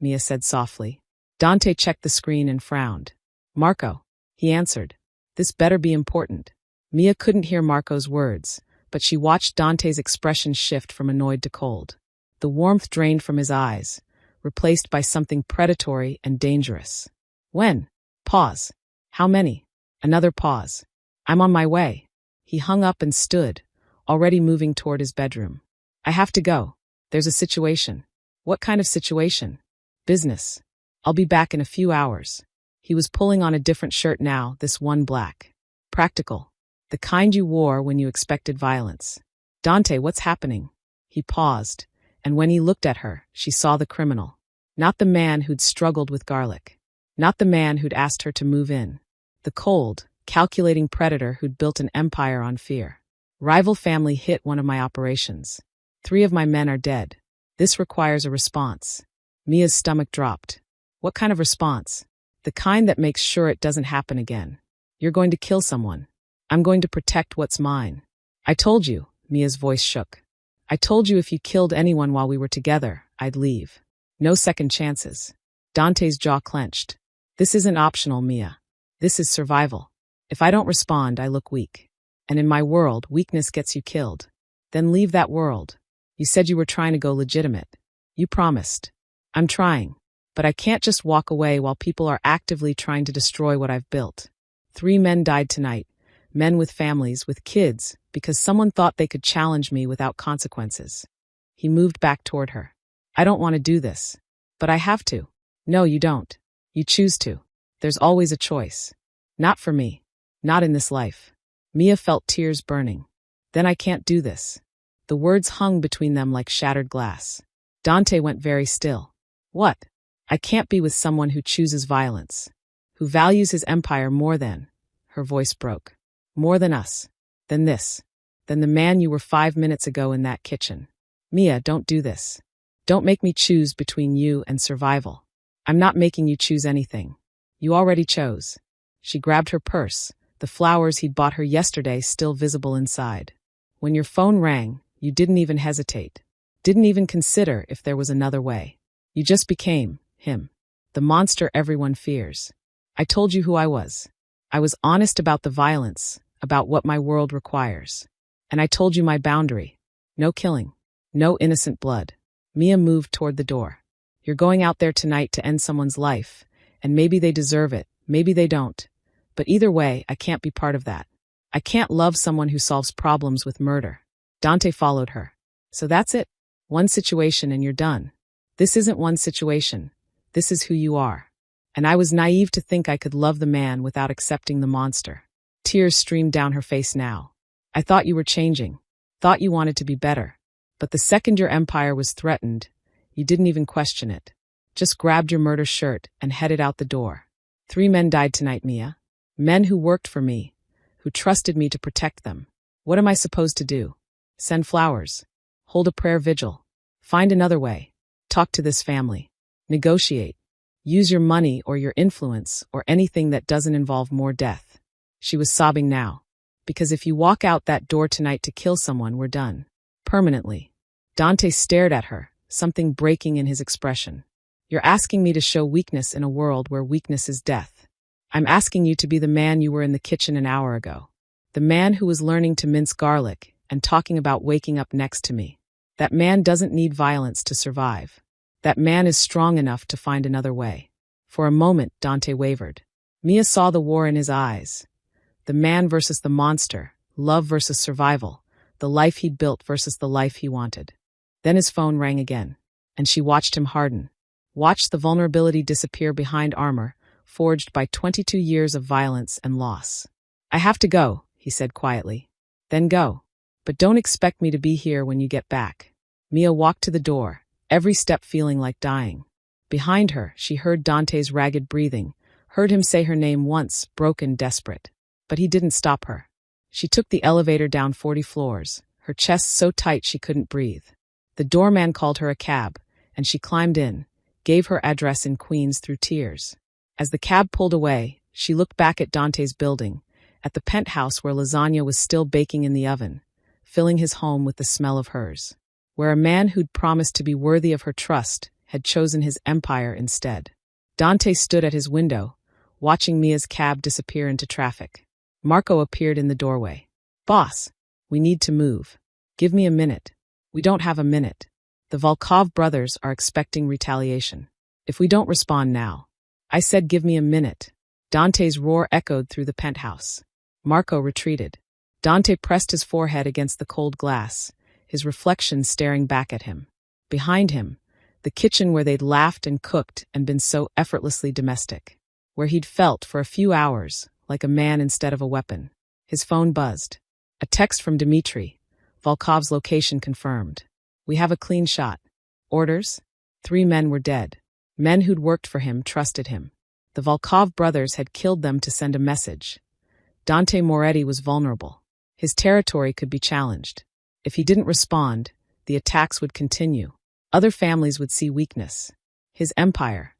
Mia said softly. Dante checked the screen and frowned. "Marco," he answered. "This better be important." Mia couldn't hear Marco's words, but she watched Dante's expression shift from annoyed to cold. The warmth drained from his eyes, replaced by something predatory and dangerous. "When?" Pause. "How many?" Another pause. "I'm on my way." He hung up and stood, already moving toward his bedroom. "I have to go. There's a situation." "What kind of situation?" "Business. I'll be back in a few hours." He was pulling on a different shirt now, this one black. Practical. The kind you wore when you expected violence. "Dante, what's happening?" He paused, and when he looked at her, she saw the criminal. Not the man who'd struggled with garlic. Not the man who'd asked her to move in. The cold, calculating predator who'd built an empire on fear. "Rival family hit one of my operations. 3 of my men are dead. This requires a response." Mia's stomach dropped. "What kind of response?" "The kind that makes sure it doesn't happen again. You're going to kill someone. I'm going to protect what's mine." "I told you," Mia's voice shook. "I told you if you killed anyone while we were together, I'd leave. No second chances." Dante's jaw clenched. "This isn't optional, Mia. This is survival. If I don't respond, I look weak. And in my world, weakness gets you killed. Then leave that world. You said you were trying to go legitimate. You promised. I'm trying. But I can't just walk away while people are actively trying to destroy what I've built. 3 men died tonight. Men with families, with kids, because someone thought they could challenge me without consequences." He moved back toward her. "I don't want to do this. But I have to." "No, you don't. You choose to. There's always a choice. Not for me. Not in this life." Mia felt tears burning. "Then I can't do this." The words hung between them like shattered glass. Dante went very still. "What?" "I can't be with someone who chooses violence. Who values his empire more than," her voice broke, "more than us. Than this. Than the man you were 5 minutes ago in that kitchen. Mia, don't do this. Don't make me choose between you and survival. I'm not making you choose anything. You already chose." She grabbed her purse, the flowers he'd bought her yesterday still visible inside. "When your phone rang, you didn't even hesitate. Didn't even consider if there was another way. You just became him. The monster everyone fears. I told you who I was. I was honest about the violence, about what my world requires. And I told you my boundary. No killing. No innocent blood." Mia moved toward the door. "You're going out there tonight to end someone's life, and maybe they deserve it, Maybe they don't. But either way, I can't be part of that. I can't love someone who solves problems with murder. Dante followed her. So that's it. One situation and you're done. This isn't one situation. This is who you are. And I was naive to think I could love the man without accepting the monster. Tears streamed down her face now. I thought you were changing. Thought you wanted to be better. But the second your empire was threatened, you didn't even question it. Just grabbed your murder shirt and headed out the door. 3 men died tonight, Mia. Men who worked for me, who trusted me to protect them. What am I supposed to do? Send flowers. Hold a prayer vigil. Find another way. Talk to this family. Negotiate. Use your money or your influence or anything that doesn't involve more death. She was sobbing now. Because if you walk out that door tonight to kill someone, we're done. Permanently. Dante stared at her, something breaking in his expression. You're asking me to show weakness in a world where weakness is death. I'm asking you to be the man you were in the kitchen an hour ago. The man who was learning to mince garlic and talking about waking up next to me. That man doesn't need violence to survive. That man is strong enough to find another way. For a moment, Dante wavered. Mia saw the war in his eyes. The man versus the monster, love versus survival, the life he built versus the life he wanted. Then his phone rang again, and she watched him harden. Watched the vulnerability disappear behind armor, forged by 22 years of violence and loss. I have to go, he said quietly. Then go. But don't expect me to be here when you get back. Mia walked to the door, every step feeling like dying. Behind her, she heard Dante's ragged breathing, heard him say her name once, broken, desperate. But he didn't stop her. She took the elevator down 40 floors, her chest so tight she couldn't breathe. The doorman called her a cab, and she climbed in, gave her address in Queens through tears. As the cab pulled away, she looked back at Dante's building, at the penthouse where lasagna was still baking in the oven, filling his home with the smell of hers. Where a man who'd promised to be worthy of her trust had chosen his empire instead. Dante stood at his window, watching Mia's cab disappear into traffic. Marco appeared in the doorway. Boss, we need to move. Give me a minute. We don't have a minute. The Volkov brothers are expecting retaliation. If we don't respond now. I said give me a minute. Dante's roar echoed through the penthouse. Marco retreated. Dante pressed his forehead against the cold glass, his reflection staring back at him. Behind him, the kitchen where they'd laughed and cooked and been so effortlessly domestic. Where he'd felt, for a few hours, like a man instead of a weapon. His phone buzzed. A text from Dmitri. Volkov's location confirmed. We have a clean shot. Orders? 3 men were dead. Men who'd worked for him trusted him. The Volkov brothers had killed them to send a message. Dante Moretti was vulnerable. His territory could be challenged. If he didn't respond, the attacks would continue. Other families would see weakness. His empire,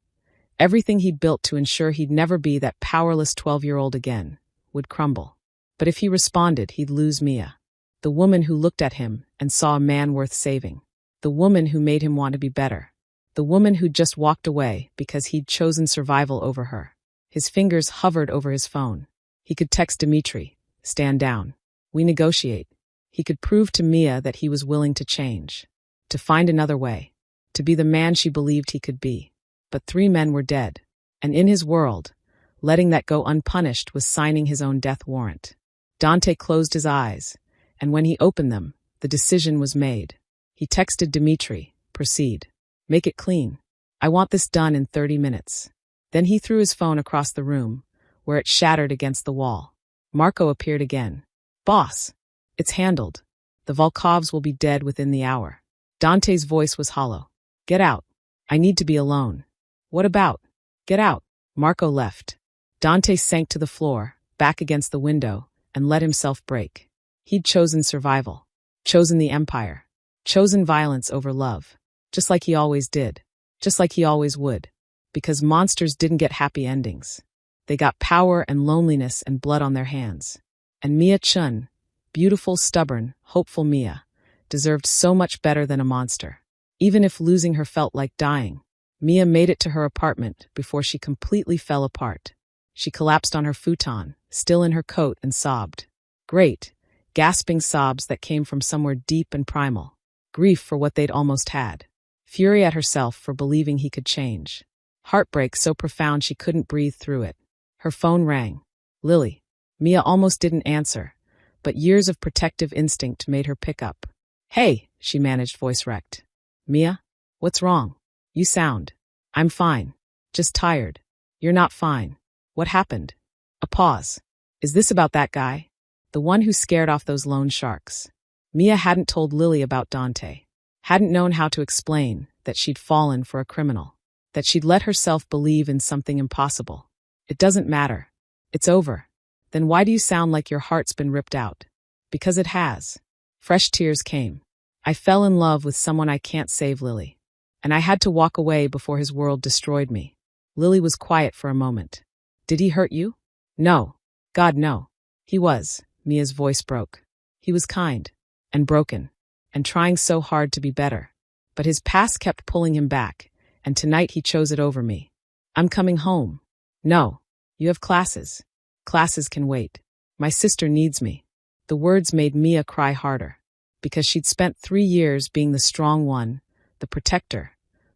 everything he'd built to ensure he'd never be that powerless 12-year-old again, would crumble. But if he responded, he'd lose Mia. The woman who looked at him and saw a man worth saving. The woman who made him want to be better. The woman who'd just walked away because he'd chosen survival over her. His fingers hovered over his phone. He could text Dmitri, stand down. We negotiate. He could prove to Mia that he was willing to change. To find another way. To be the man she believed he could be. But 3 men were dead. And in his world, letting that go unpunished was signing his own death warrant. Dante closed his eyes, and when he opened them, the decision was made. He texted Dmitri, proceed. Make it clean. I want this done in 30 minutes. Then he threw his phone across the room, where it shattered against the wall. Marco appeared again. Boss, it's handled. The Volkovs will be dead within the hour. Dante's voice was hollow. Get out. I need to be alone. What about? Get out. Marco left. Dante sank to the floor, back against the window, and let himself break. He'd chosen survival. Chosen the empire. Chosen violence over love. Just like he always did. Just like he always would. Because monsters didn't get happy endings. They got power and loneliness and blood on their hands. And Mia Chun, beautiful, stubborn, hopeful Mia, deserved so much better than a monster. Even if losing her felt like dying. Mia made it to her apartment before she completely fell apart. She collapsed on her futon, still in her coat, and sobbed. Great, gasping sobs that came from somewhere deep and primal. Grief for what they'd almost had. Fury at herself for believing he could change. Heartbreak so profound she couldn't breathe through it. Her phone rang. Lily. Mia almost didn't answer, but years of protective instinct made her pick up. Hey, she managed, voice wrecked. Mia? What's wrong? You sound. I'm fine. Just tired. You're not fine. What happened? A pause. Is this about that guy? The one who scared off those loan sharks. Mia hadn't told Lily about Dante. Hadn't known how to explain that she'd fallen for a criminal. That she'd let herself believe in something impossible. It doesn't matter. It's over. Then why do you sound like your heart's been ripped out? Because it has. Fresh tears came. I fell in love with someone I can't save, Lily. And I had to walk away before his world destroyed me. Lily was quiet for a moment. Did he hurt you? No. God, no. He was. Mia's voice broke. He was kind. And broken. And trying so hard to be better. But his past kept pulling him back, and tonight he chose it over me. I'm coming home. No. You have classes. Classes can wait. My sister needs me. The words made Mia cry harder. Because she'd spent 3 years being the strong one, the protector,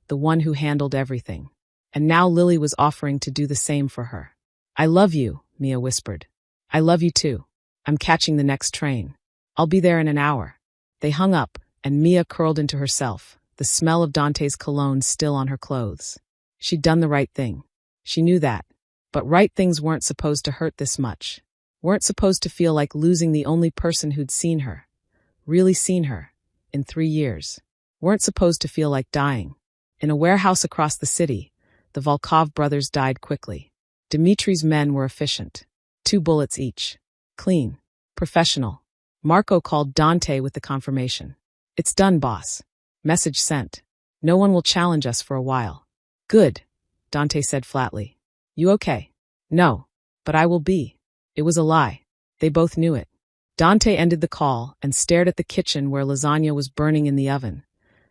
the one who handled everything. And now Lily was offering to do the same for her. I love you, Mia whispered. I love you too. I'm catching the next train. I'll be there in an hour. They hung up, and Mia curled into herself, the smell of Dante's cologne still on her clothes. She'd done the right thing. She knew that. But right things weren't supposed to hurt this much. Weren't supposed to feel like losing the only person who'd seen her. Really seen her. In 3 years. Weren't supposed to feel like dying. In a warehouse across the city, the Volkov brothers died quickly. Dimitri's men were efficient. 2 bullets each. Clean. Professional. Marco called Dante with the confirmation. It's done, boss. Message sent. No one will challenge us for a while. Good, Dante said flatly. You okay? No, but I will be. It was a lie. They both knew it. Dante ended the call and stared at the kitchen where lasagna was burning in the oven,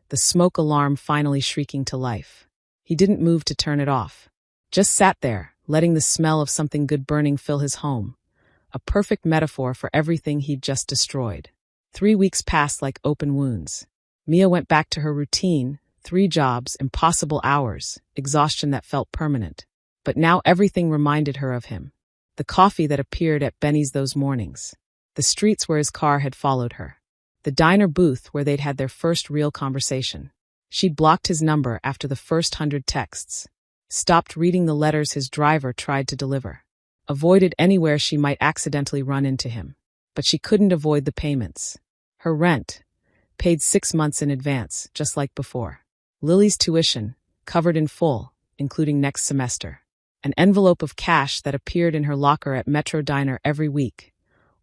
the smoke alarm finally shrieking to life. He didn't move to turn it off. Just sat there, letting the smell of something good burning fill his home. A perfect metaphor for everything he'd just destroyed. 3 weeks passed like open wounds. Mia went back to her routine, 3 jobs, impossible hours, exhaustion that felt permanent. But now everything reminded her of him. The coffee that appeared at Benny's those mornings. The streets where his car had followed her. The diner booth where they'd had their first real conversation. She'd blocked his number after the first 100 texts. Stopped reading the letters his driver tried to deliver. Avoided anywhere she might accidentally run into him. But she couldn't avoid the payments. Her rent. Paid 6 months in advance, just like before. Lily's tuition. Covered in full, including next semester. An envelope of cash that appeared in her locker at Metro Diner every week.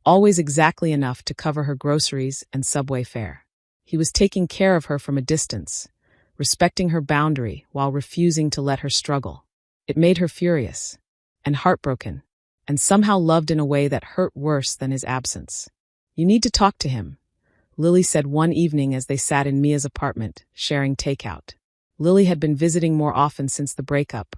Always exactly enough to cover her groceries and subway fare. He was taking care of her from a distance, respecting her boundary while refusing to let her struggle. It made her furious and heartbroken, and somehow loved in a way that hurt worse than his absence. You need to talk to him, Lily said one evening as they sat in Mia's apartment, sharing takeout. Lily had been visiting more often since the breakup,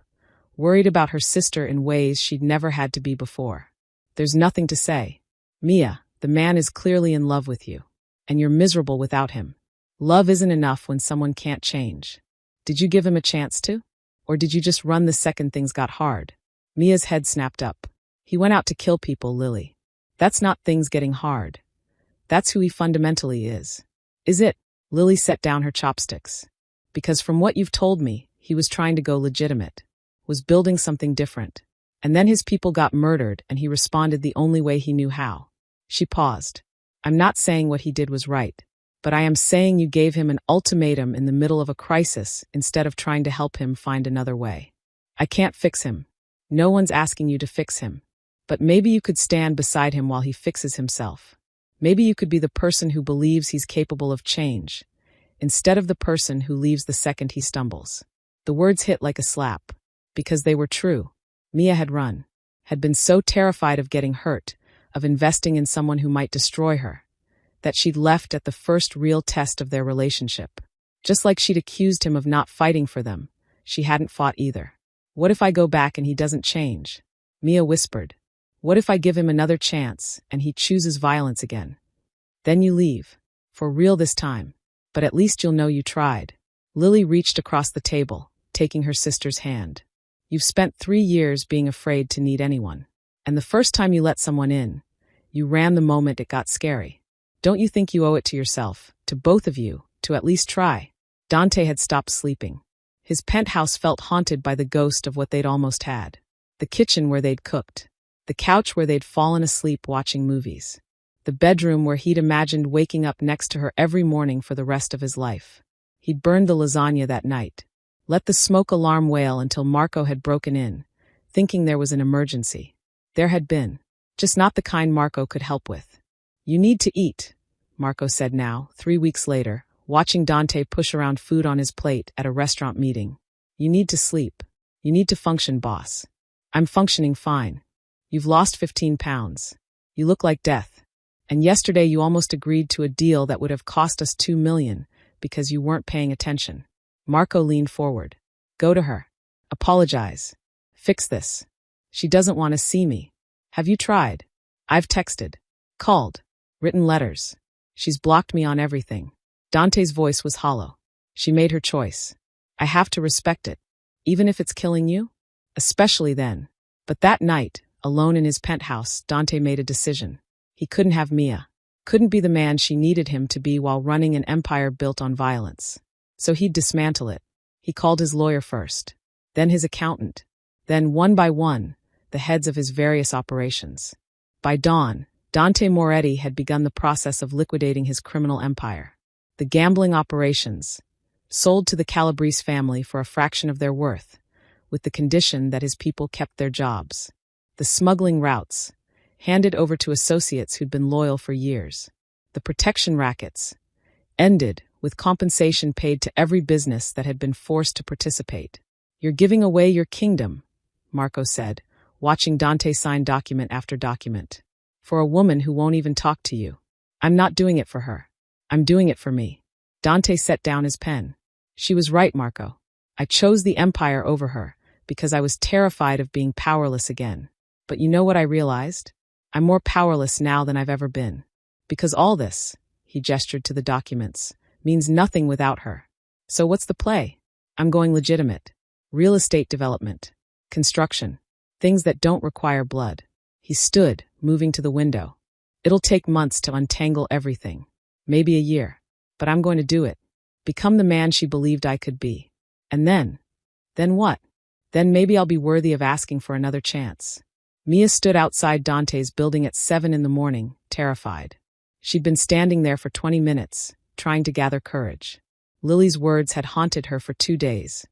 worried about her sister in ways she'd never had to be before. There's nothing to say. Mia, the man is clearly in love with you. And you're miserable without him. Love isn't enough when someone can't change. Did you give him a chance to? Or did you just run the second things got hard? Mia's head snapped up. He went out to kill people, Lily. That's not things getting hard. That's who he fundamentally is. Is it? Lily set down her chopsticks. Because from what you've told me, he was trying to go legitimate. Was building something different. And then his people got murdered and he responded the only way he knew how. She paused. I'm not saying what he did was right, but I am saying you gave him an ultimatum in the middle of a crisis instead of trying to help him find another way. I can't fix him. No one's asking you to fix him. But maybe you could stand beside him while he fixes himself. Maybe you could be the person who believes he's capable of change, instead of the person who leaves the second he stumbles. The words hit like a slap. Because they were true. Mia had run. Had been so terrified of getting hurt, of investing in someone who might destroy her, that she'd left at the first real test of their relationship. Just like she'd accused him of not fighting for them, she hadn't fought either. What if I go back and he doesn't change? Mia whispered. What if I give him another chance and he chooses violence again? Then you leave. For real this time. But at least you'll know you tried. Lily reached across the table, taking her sister's hand. You've spent 3 years being afraid to need anyone. And the first time you let someone in, you ran the moment it got scary. Don't you think you owe it to yourself, to both of you, to at least try? Dante had stopped sleeping. His penthouse felt haunted by the ghost of what they'd almost had. The kitchen where they'd cooked. The couch where they'd fallen asleep watching movies. The bedroom where he'd imagined waking up next to her every morning for the rest of his life. He'd burned the lasagna that night. Let the smoke alarm wail until Marco had broken in, thinking there was an emergency. There had been. Just not the kind Marco could help with. You need to eat, Marco said now, 3 weeks later, watching Dante push around food on his plate at a restaurant meeting. You need to sleep. You need to function, boss. I'm functioning fine. You've lost 15 pounds. You look like death. And yesterday you almost agreed to a deal that would have cost us $2 million because you weren't paying attention. Marco leaned forward. Go to her. Apologize. Fix this. She doesn't want to see me. Have you tried? I've texted. Called. Written letters. She's blocked me on everything. Dante's voice was hollow. She made her choice. I have to respect it. Even if it's killing you? Especially then. But that night, alone in his penthouse, Dante made a decision. He couldn't have Mia. Couldn't be the man she needed him to be while running an empire built on violence. So he'd dismantle it. He called his lawyer first. Then his accountant. Then, one by one, the heads of his various operations. By dawn, Dante Moretti had begun the process of liquidating his criminal empire. The gambling operations, sold to the Calabrese family for a fraction of their worth, with the condition that his people kept their jobs. The smuggling routes, handed over to associates who'd been loyal for years. The protection rackets, ended with compensation paid to every business that had been forced to participate. You're giving away your kingdom, Marco said, watching Dante sign document after document. For a woman who won't even talk to you. I'm not doing it for her. I'm doing it for me. Dante set down his pen. She was right, Marco. I chose the empire over her because I was terrified of being powerless again. But you know what I realized? I'm more powerless now than I've ever been. Because all this, he gestured to the documents, means nothing without her. So what's the play? I'm going legitimate. Real estate development. Construction. Things that don't require blood. He stood, moving to the window. It'll take months to untangle everything. Maybe a year. But I'm going to do it. Become the man she believed I could be. And then what? Then maybe I'll be worthy of asking for another chance. Mia stood outside Dante's building at 7 a.m, terrified. She'd been standing there for 20 minutes, trying to gather courage. Lily's words had haunted her for 2 days.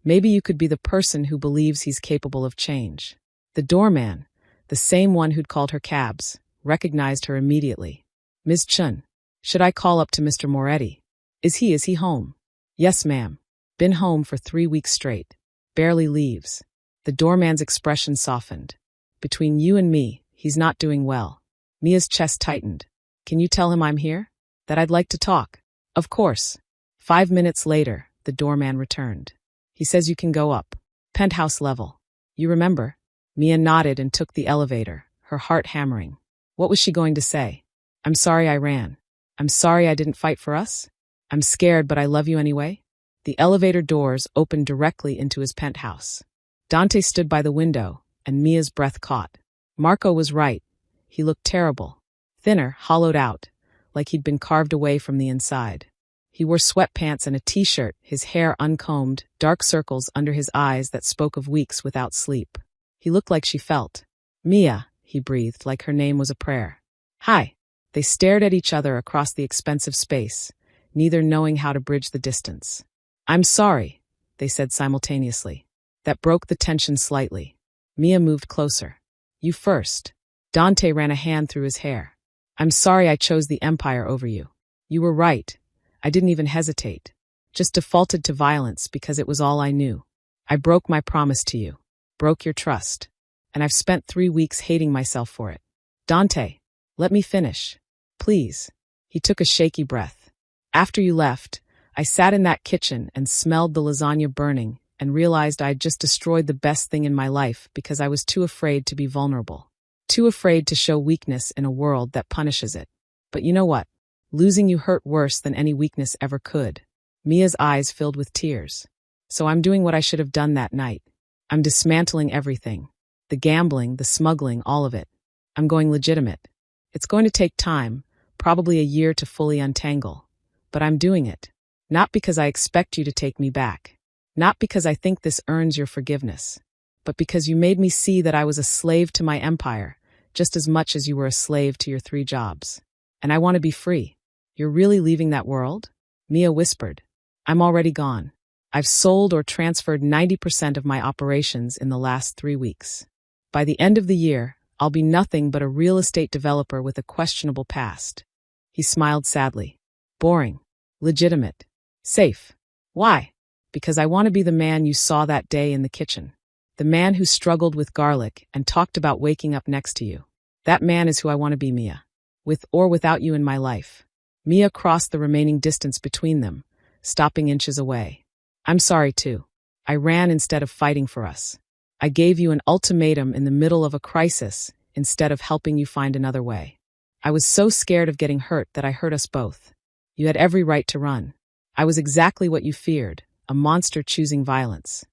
Maybe you could be the person who believes he's capable of change. The doorman, the same one who'd called her cabs, recognized her immediately. Ms. Chun, should I call up to Mr. Moretti? Is he home? Yes, ma'am. Been home for 3 weeks straight. Barely leaves. The doorman's expression softened. Between you and me, he's not doing well. Mia's chest tightened. Can you tell him I'm here? That I'd like to talk? Of course. 5 minutes later, the doorman returned. He says you can go up. Penthouse level. You remember? Mia nodded and took the elevator, her heart hammering. What was she going to say? I'm sorry I ran. I'm sorry I didn't fight for us. I'm scared, but I love you anyway. The elevator doors opened directly into his penthouse. Dante stood by the window, and Mia's breath caught. Marco was right. He looked terrible. Thinner, hollowed out, like he'd been carved away from the inside. He wore sweatpants and a t-shirt, his hair uncombed, dark circles under his eyes that spoke of weeks without sleep. He looked like she felt. Mia, he breathed, like her name was a prayer. Hi. They stared at each other across the expensive space, neither knowing how to bridge the distance. I'm sorry, they said simultaneously. That broke the tension slightly. Mia moved closer. You first. Dante ran a hand through his hair. I'm sorry I chose the empire over you. You were right. I didn't even hesitate. Just defaulted to violence because it was all I knew. I broke my promise to you. Broke your trust. And I've spent 3 weeks hating myself for it. Dante, let me finish. Please. He took a shaky breath. After you left, I sat in that kitchen and smelled the lasagna burning and realized I'd just destroyed the best thing in my life because I was too afraid to be vulnerable. Too afraid to show weakness in a world that punishes it. But you know what? Losing you hurt worse than any weakness ever could. Mia's eyes filled with tears. So I'm doing what I should have done that night. I'm dismantling everything. The gambling, the smuggling, all of it. I'm going legitimate. It's going to take time, probably a year to fully untangle. But I'm doing it. Not because I expect you to take me back. Not because I think this earns your forgiveness. But because you made me see that I was a slave to my empire, just as much as you were a slave to your 3 jobs. And I want to be free. You're really leaving that world? Mia whispered. I'm already gone. I've sold or transferred 90% of my operations in the last 3 weeks. By the end of the year, I'll be nothing but a real estate developer with a questionable past. He smiled sadly. Boring. Legitimate. Safe. Why? Because I want to be the man you saw that day in the kitchen. The man who struggled with garlic and talked about waking up next to you. That man is who I want to be, Mia. With or without you in my life. Mia crossed the remaining distance between them, stopping inches away. I'm sorry too. I ran instead of fighting for us. I gave you an ultimatum in the middle of a crisis instead of helping you find another way. I was so scared of getting hurt that I hurt us both. You had every right to run. I was exactly what you feared, a monster choosing violence.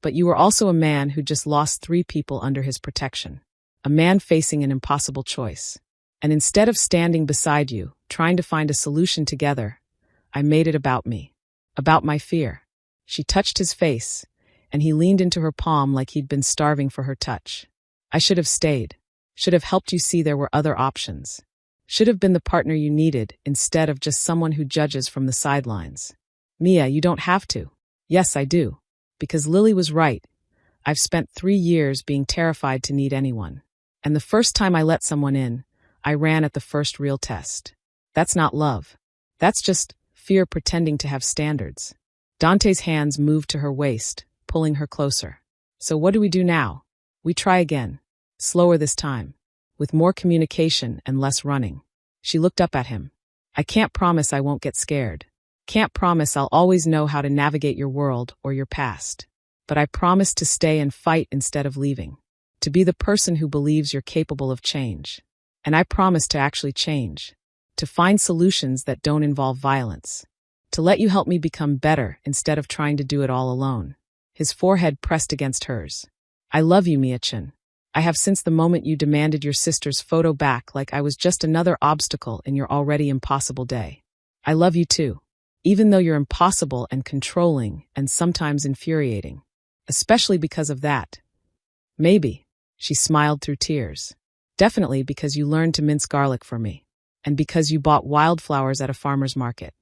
But you were also a man who just lost 3 people under his protection. A man facing an impossible choice. And instead of standing beside you, trying to find a solution together, I made it about me. About my fear. She touched his face, and he leaned into her palm like he'd been starving for her touch. I should have stayed. Should have helped you see there were other options. Should have been the partner you needed instead of just someone who judges from the sidelines. Mia, you don't have to. Yes, I do. Because Lily was right. I've spent 3 years being terrified to need anyone. And the first time I let someone in, I ran at the first real test. That's not love. That's just fear pretending to have standards. Dante's hands moved to her waist, pulling her closer. So what do we do now? We try again. Slower this time. With more communication and less running. She looked up at him. I can't promise I won't get scared. Can't promise I'll always know how to navigate your world or your past. But I promise to stay and fight instead of leaving. To be the person who believes you're capable of change. And I promise to actually change. To find solutions that don't involve violence. To let you help me become better instead of trying to do it all alone. His forehead pressed against hers. I love you, Mia-chan. I have since the moment you demanded your sister's photo back like I was just another obstacle in your already impossible day. I love you too. Even though you're impossible and controlling and sometimes infuriating. Especially because of that. Maybe. She smiled through tears. Definitely because you learned to mince garlic for me. And because you bought wildflowers at a farmer's market.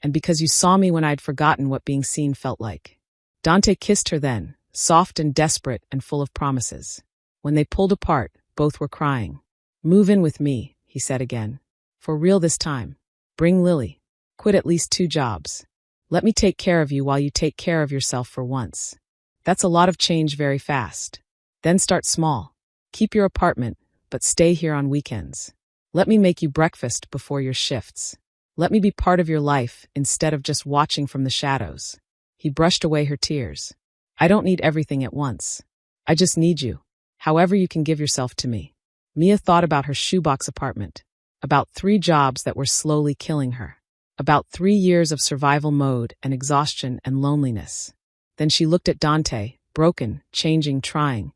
And because you saw me when I'd forgotten what being seen felt like. Dante kissed her then, soft and desperate and full of promises. When they pulled apart, both were crying. Move in with me, he said again. For real this time. Bring Lily. Quit at least 2 jobs. Let me take care of you while you take care of yourself for once. That's a lot of change very fast. Then start small. Keep your apartment, but stay here on weekends. Let me make you breakfast before your shifts. Let me be part of your life instead of just watching from the shadows. He brushed away her tears. I don't need everything at once. I just need you. However you can give yourself to me. Mia thought about her shoebox apartment. About 3 jobs that were slowly killing her. About 3 years of survival mode and exhaustion and loneliness. Then she looked at Dante, broken, changing, trying,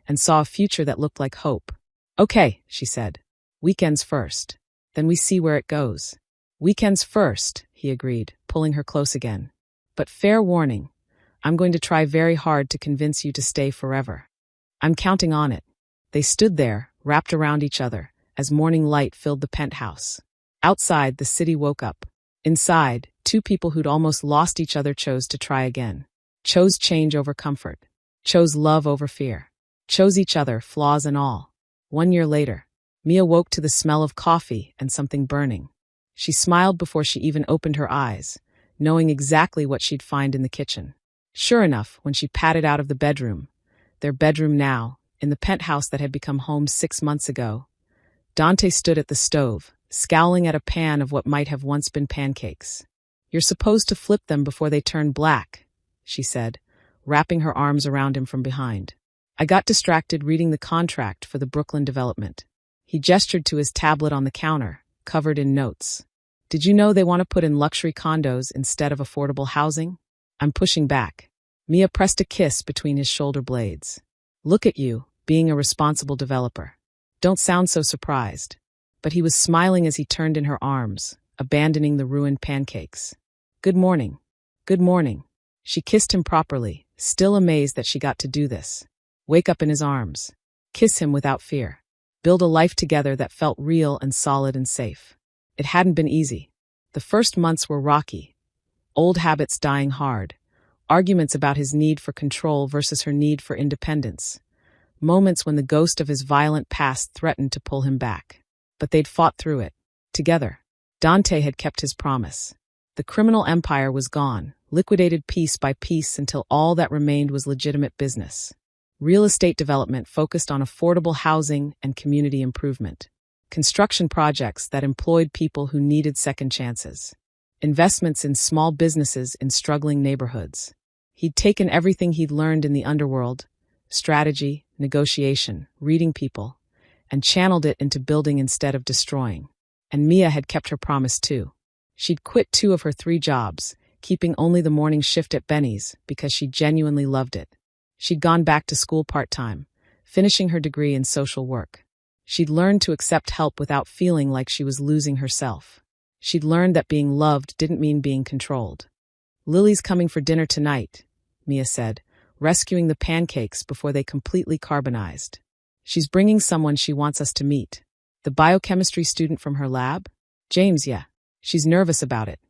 and saw a future that looked like hope. Okay, she said. Weekends first. Then we see where it goes. Weekends first, he agreed, pulling her close again. But fair warning, I'm going to try very hard to convince you to stay forever. I'm counting on it. They stood there, wrapped around each other, as morning light filled the penthouse. Outside, the city woke up. Inside, 2 people who'd almost lost each other chose to try again. Chose change over comfort. Chose love over fear. Chose each other, flaws and all. 1 year later, Mia woke to the smell of coffee and something burning. She smiled before she even opened her eyes, knowing exactly what she'd find in the kitchen. Sure enough, when she padded out of the bedroom, their bedroom now, in the penthouse that had become home 6 months ago, Dante stood at the stove, scowling at a pan of what might have once been pancakes. You're supposed to flip them before they turn black, she said, wrapping her arms around him from behind. I got distracted reading the contract for the Brooklyn development. He gestured to his tablet on the counter, covered in notes. Did you know they want to put in luxury condos instead of affordable housing? I'm pushing back. Mia pressed a kiss between his shoulder blades. Look at you, being a responsible developer. Don't sound so surprised. But he was smiling as he turned in her arms, abandoning the ruined pancakes. Good morning. Good morning. She kissed him properly, still amazed that she got to do this. Wake up in his arms. Kiss him without fear. Build a life together that felt real and solid and safe. It hadn't been easy. The first months were rocky. Old habits dying hard. Arguments about his need for control versus her need for independence. Moments when the ghost of his violent past threatened to pull him back. But they'd fought through it. Together. Dante had kept his promise. The criminal empire was gone, liquidated piece by piece until all that remained was legitimate business. Real estate development focused on affordable housing and community improvement. Construction projects that employed people who needed second chances. Investments in small businesses in struggling neighborhoods. He'd taken everything he'd learned in the underworld, strategy, negotiation, reading people, and channeled it into building instead of destroying. And Mia had kept her promise too. She'd quit 2 of her 3 jobs, keeping only the morning shift at Benny's because she genuinely loved it. She'd gone back to school part-time, finishing her degree in social work. She'd learned to accept help without feeling like she was losing herself. She'd learned that being loved didn't mean being controlled. Lily's coming for dinner tonight, Mia said, rescuing the pancakes before they completely carbonized. She's bringing someone she wants us to meet. The biochemistry student from her lab? James, yeah. She's nervous about it.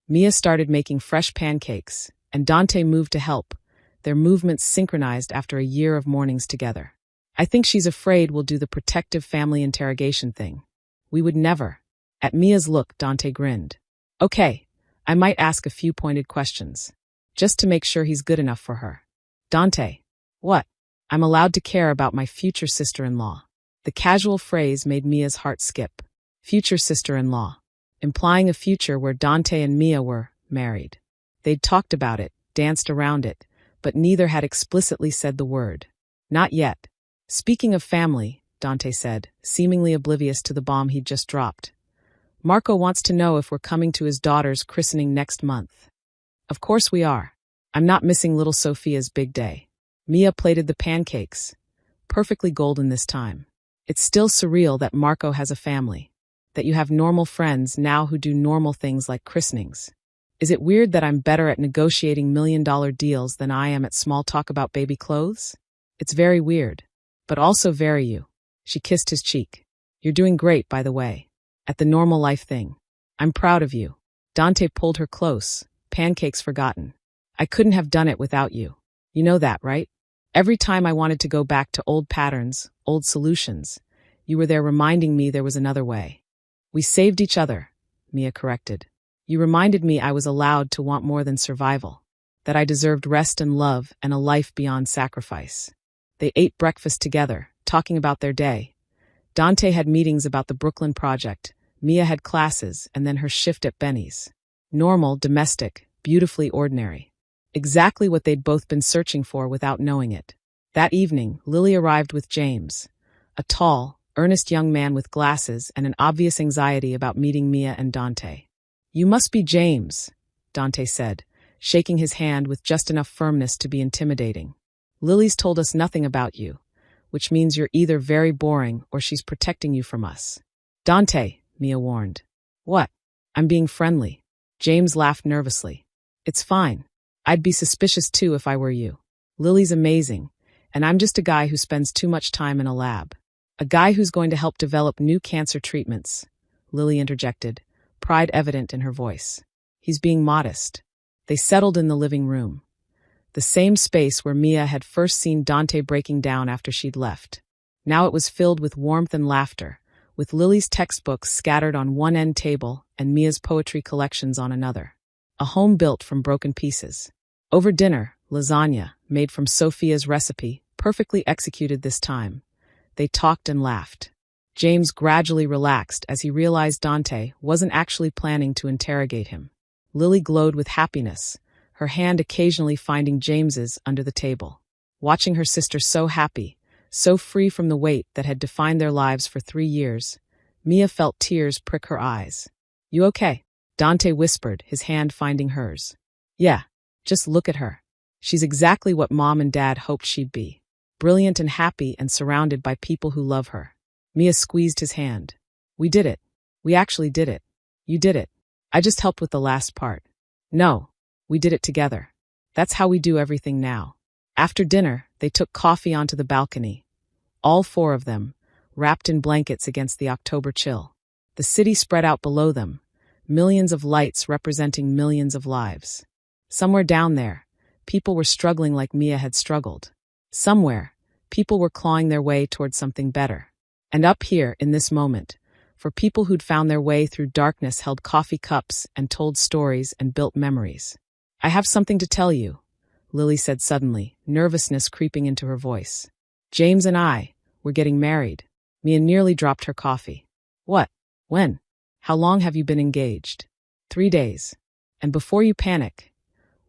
Mia started making fresh pancakes, and Dante moved to help, their movements synchronized after a year of mornings together. I think she's afraid we'll do the protective family interrogation thing. We would never. At Mia's look, Dante grinned. Okay, I might ask a few pointed questions. Just to make sure he's good enough for her. Dante. What? I'm allowed to care about my future sister-in-law. The casual phrase made Mia's heart skip. Future sister-in-law. Implying a future where Dante and Mia were married. They'd talked about it, danced around it, but neither had explicitly said the word. Not yet. Speaking of family, Dante said, seemingly oblivious to the bomb he'd just dropped. Marco wants to know if we're coming to his daughter's christening next month. Of course we are. I'm not missing little Sophia's big day. Mia plated the pancakes. Perfectly golden this time. It's still surreal that Marco has a family. That you have normal friends now who do normal things like christenings. Is it weird that I'm better at negotiating million-dollar deals than I am at small talk about baby clothes? It's very weird. But also very you. She kissed his cheek. You're doing great, by the way. At the normal life thing. I'm proud of you. Dante pulled her close, pancakes forgotten. I couldn't have done it without you. You know that, right? Every time I wanted to go back to old patterns, old solutions, you were there reminding me there was another way. We saved each other, Mia corrected. You reminded me I was allowed to want more than survival. That I deserved rest and love and a life beyond sacrifice. They ate breakfast together, talking about their day. Dante had meetings about the Brooklyn project. Mia had classes and then her shift at Benny's. Normal, domestic, beautifully ordinary. Exactly what they'd both been searching for without knowing it. That evening, Lily arrived with James. A tall, earnest young man with glasses and an obvious anxiety about meeting Mia and Dante. You must be James, Dante said, shaking his hand with just enough firmness to be intimidating. Lily's told us nothing about you, which means you're either very boring or she's protecting you from us. Dante, Mia warned. What? I'm being friendly. James laughed nervously. It's fine. I'd be suspicious too if I were you. Lily's amazing, and I'm just a guy who spends too much time in a lab. A guy who's going to help develop new cancer treatments, Lily interjected, pride evident in her voice. He's being modest. They settled in the living room. The same space where Mia had first seen Dante breaking down after she'd left. Now it was filled with warmth and laughter, with Lily's textbooks scattered on one end table and Mia's poetry collections on another. A home built from broken pieces. Over dinner, lasagna, made from Sophia's recipe, perfectly executed this time. They talked and laughed. James gradually relaxed as he realized Dante wasn't actually planning to interrogate him. Lily glowed with happiness, her hand occasionally finding James's under the table. Watching her sister so happy, so free from the weight that had defined their lives for 3 years, Mia felt tears prick her eyes. You okay? Dante whispered, his hand finding hers. Yeah, just look at her. She's exactly what Mom and Dad hoped she'd be. Brilliant and happy and surrounded by people who love her. Mia squeezed his hand. We did it. We actually did it. You did it. I just helped with the last part. No, we did it together. That's how we do everything now. After dinner, they took coffee onto the balcony. All four of them, wrapped in blankets against the October chill. The city spread out below them, millions of lights representing millions of lives. Somewhere down there, people were struggling like Mia had struggled. Somewhere, people were clawing their way towards something better. And up here, in this moment, for people who'd found their way through darkness, held coffee cups and told stories and built memories. I have something to tell you, Lily said suddenly, nervousness creeping into her voice. James and I, we're getting married. Mia nearly dropped her coffee. What? When? How long have you been engaged? 3 days. And before you panic,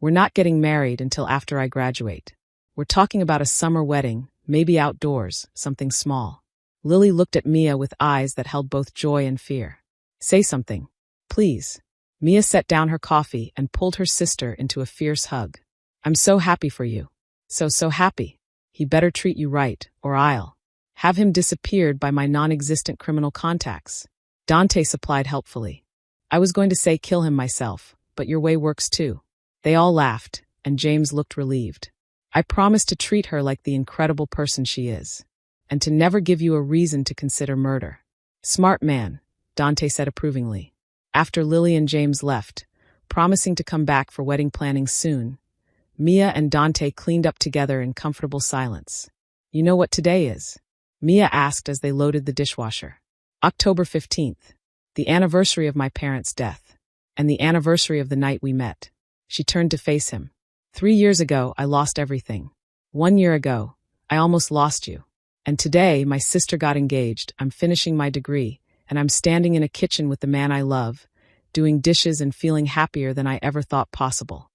we're not getting married until after I graduate. We're talking about a summer wedding, maybe outdoors, something small. Lily looked at Mia with eyes that held both joy and fear. Say something. Please. Mia set down her coffee and pulled her sister into a fierce hug. I'm so happy for you. So happy. He better treat you right, or I'll have him disappeared by my non-existent criminal contacts. Dante supplied helpfully. I was going to say kill him myself, but your way works too. They all laughed, and James looked relieved. I promised to treat her like the incredible person she is, and to never give you a reason to consider murder. Smart man, Dante said approvingly. After Lily and James left, promising to come back for wedding planning soon, Mia and Dante cleaned up together in comfortable silence. You know what today is? Mia asked as they loaded the dishwasher. October 15th, the anniversary of my parents' death, and the anniversary of the night we met. She turned to face him. 3 years ago, I lost everything. 1 year ago, I almost lost you. And today, my sister got engaged, I'm finishing my degree, and I'm standing in a kitchen with the man I love, doing dishes and feeling happier than I ever thought possible.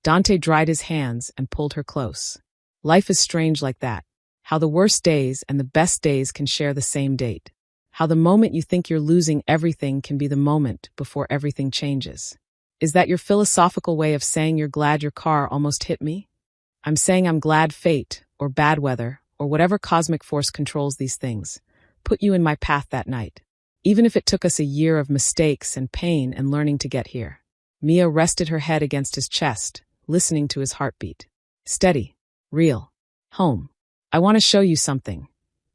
Dante dried his hands and pulled her close. Life is strange like that. How the worst days and the best days can share the same date. How the moment you think you're losing everything can be the moment before everything changes. Is that your philosophical way of saying you're glad your car almost hit me? I'm saying I'm glad fate, or bad weather, or whatever cosmic force controls these things, put you in my path that night. Even if it took us a year of mistakes and pain and learning to get here. Mia rested her head against his chest, listening to his heartbeat. Steady. Real. Home. I want to show you something,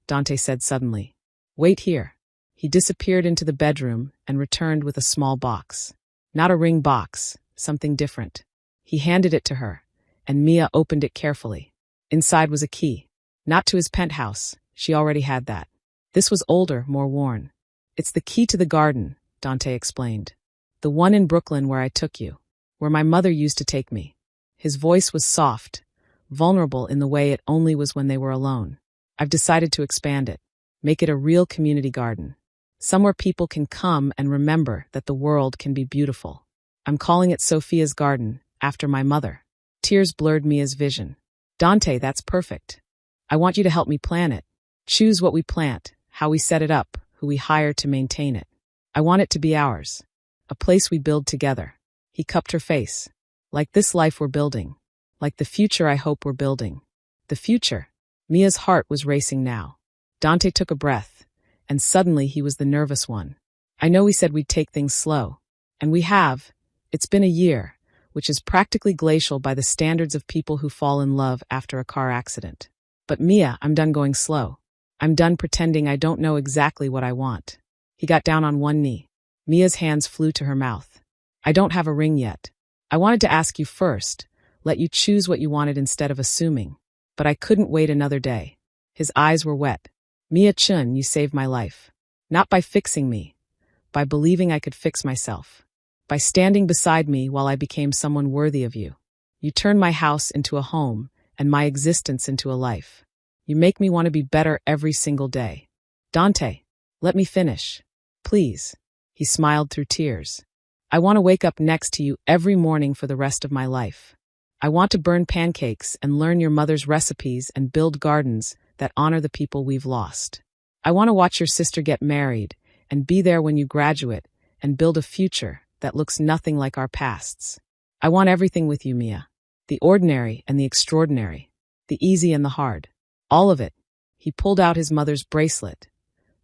Dante said suddenly. Wait here. He disappeared into the bedroom and returned with a small box. Not a ring box, something different. He handed it to her, and Mia opened it carefully. Inside was a key. Not to his penthouse, she already had that. This was older, more worn. It's the key to the garden, Dante explained. The one in Brooklyn where I took you, where my mother used to take me. His voice was soft, vulnerable in the way it only was when they were alone. I've decided to expand it, make it a real community garden. Somewhere people can come and remember that the world can be beautiful. I'm calling it Sophia's Garden, after my mother. Tears blurred Mia's vision. Dante, that's perfect. I want you to help me plan it. Choose what we plant, how we set it up, who we hire to maintain it. I want it to be ours. A place we build together. He cupped her face. Like this life we're building. Like the future I hope we're building. The future. Mia's heart was racing now. Dante took a breath, and suddenly he was the nervous one. I know we said we'd take things slow. And we have. It's been a year, which is practically glacial by the standards of people who fall in love after a car accident. But Mia, I'm done going slow. I'm done pretending I don't know exactly what I want. He got down on one knee. Mia's hands flew to her mouth. I don't have a ring yet. I wanted to ask you first, let you choose what you wanted instead of assuming. But I couldn't wait another day. His eyes were wet. Mia Chun, you saved my life. Not by fixing me. By believing I could fix myself. By standing beside me while I became someone worthy of you. You turned my house into a home, and my existence into a life. You make me want to be better every single day. Dante, let me finish. Please. He smiled through tears. I want to wake up next to you every morning for the rest of my life. I want to burn pancakes and learn your mother's recipes and build gardens that honor the people we've lost. I want to watch your sister get married and be there when you graduate and build a future that looks nothing like our pasts. I want everything with you, Mia. The ordinary and the extraordinary. The easy and the hard. All of it. He pulled out his mother's bracelet.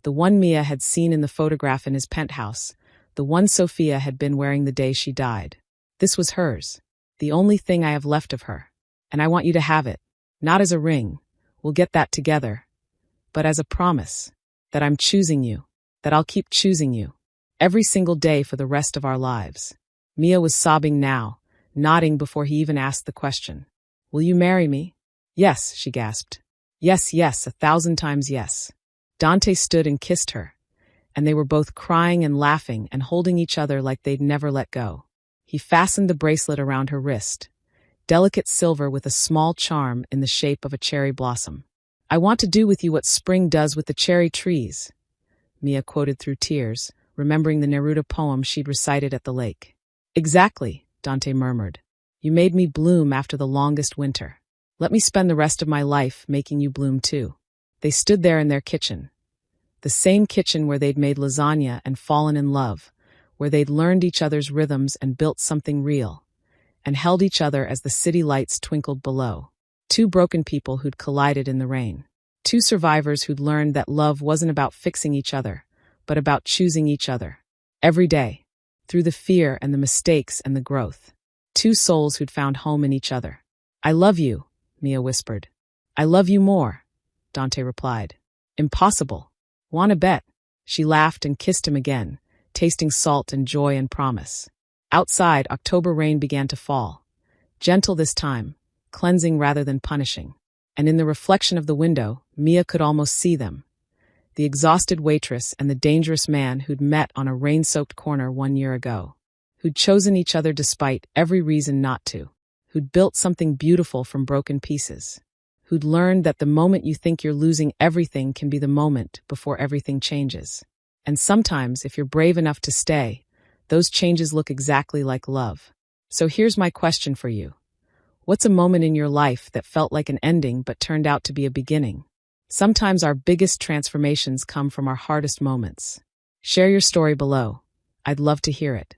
The one Mia had seen in the photograph in his penthouse. The one Sophia had been wearing the day she died. This was hers. The only thing I have left of her. And I want you to have it. Not as a ring. We'll get that together. But as a promise. That I'm choosing you. That I'll keep choosing you. Every single day for the rest of our lives. Mia was sobbing now, nodding before he even asked the question. Will you marry me? Yes, she gasped. Yes, yes, 1,000 times yes. Dante stood and kissed her, and they were both crying and laughing and holding each other like they'd never let go. He fastened the bracelet around her wrist, delicate silver with a small charm in the shape of a cherry blossom. I want to do with you what spring does with the cherry trees, Mia quoted through tears, remembering the Neruda poem she'd recited at the lake. Exactly, Dante murmured. You made me bloom after the longest winter. Let me spend the rest of my life making you bloom too. They stood there in their kitchen. The same kitchen where they'd made lasagna and fallen in love, where they'd learned each other's rhythms and built something real, and held each other as the city lights twinkled below. Two broken people who'd collided in the rain. Two survivors who'd learned that love wasn't about fixing each other, but about choosing each other. Every day. Through the fear and the mistakes and the growth. Two souls who'd found home in each other. I love you, Mia whispered. I love you more, Dante replied. Impossible. Wanna bet? She laughed and kissed him again, tasting salt and joy and promise. Outside, October rain began to fall. Gentle this time, cleansing rather than punishing. And in the reflection of the window, Mia could almost see them. The exhausted waitress and the dangerous man who'd met on a rain-soaked corner 1 year ago. Who'd chosen each other despite every reason not to. Who'd built something beautiful from broken pieces. Who'd learned that the moment you think you're losing everything can be the moment before everything changes. And sometimes, if you're brave enough to stay, those changes look exactly like love. So here's my question for you. What's a moment in your life that felt like an ending but turned out to be a beginning? Sometimes our biggest transformations come from our hardest moments. Share your story below. I'd love to hear it.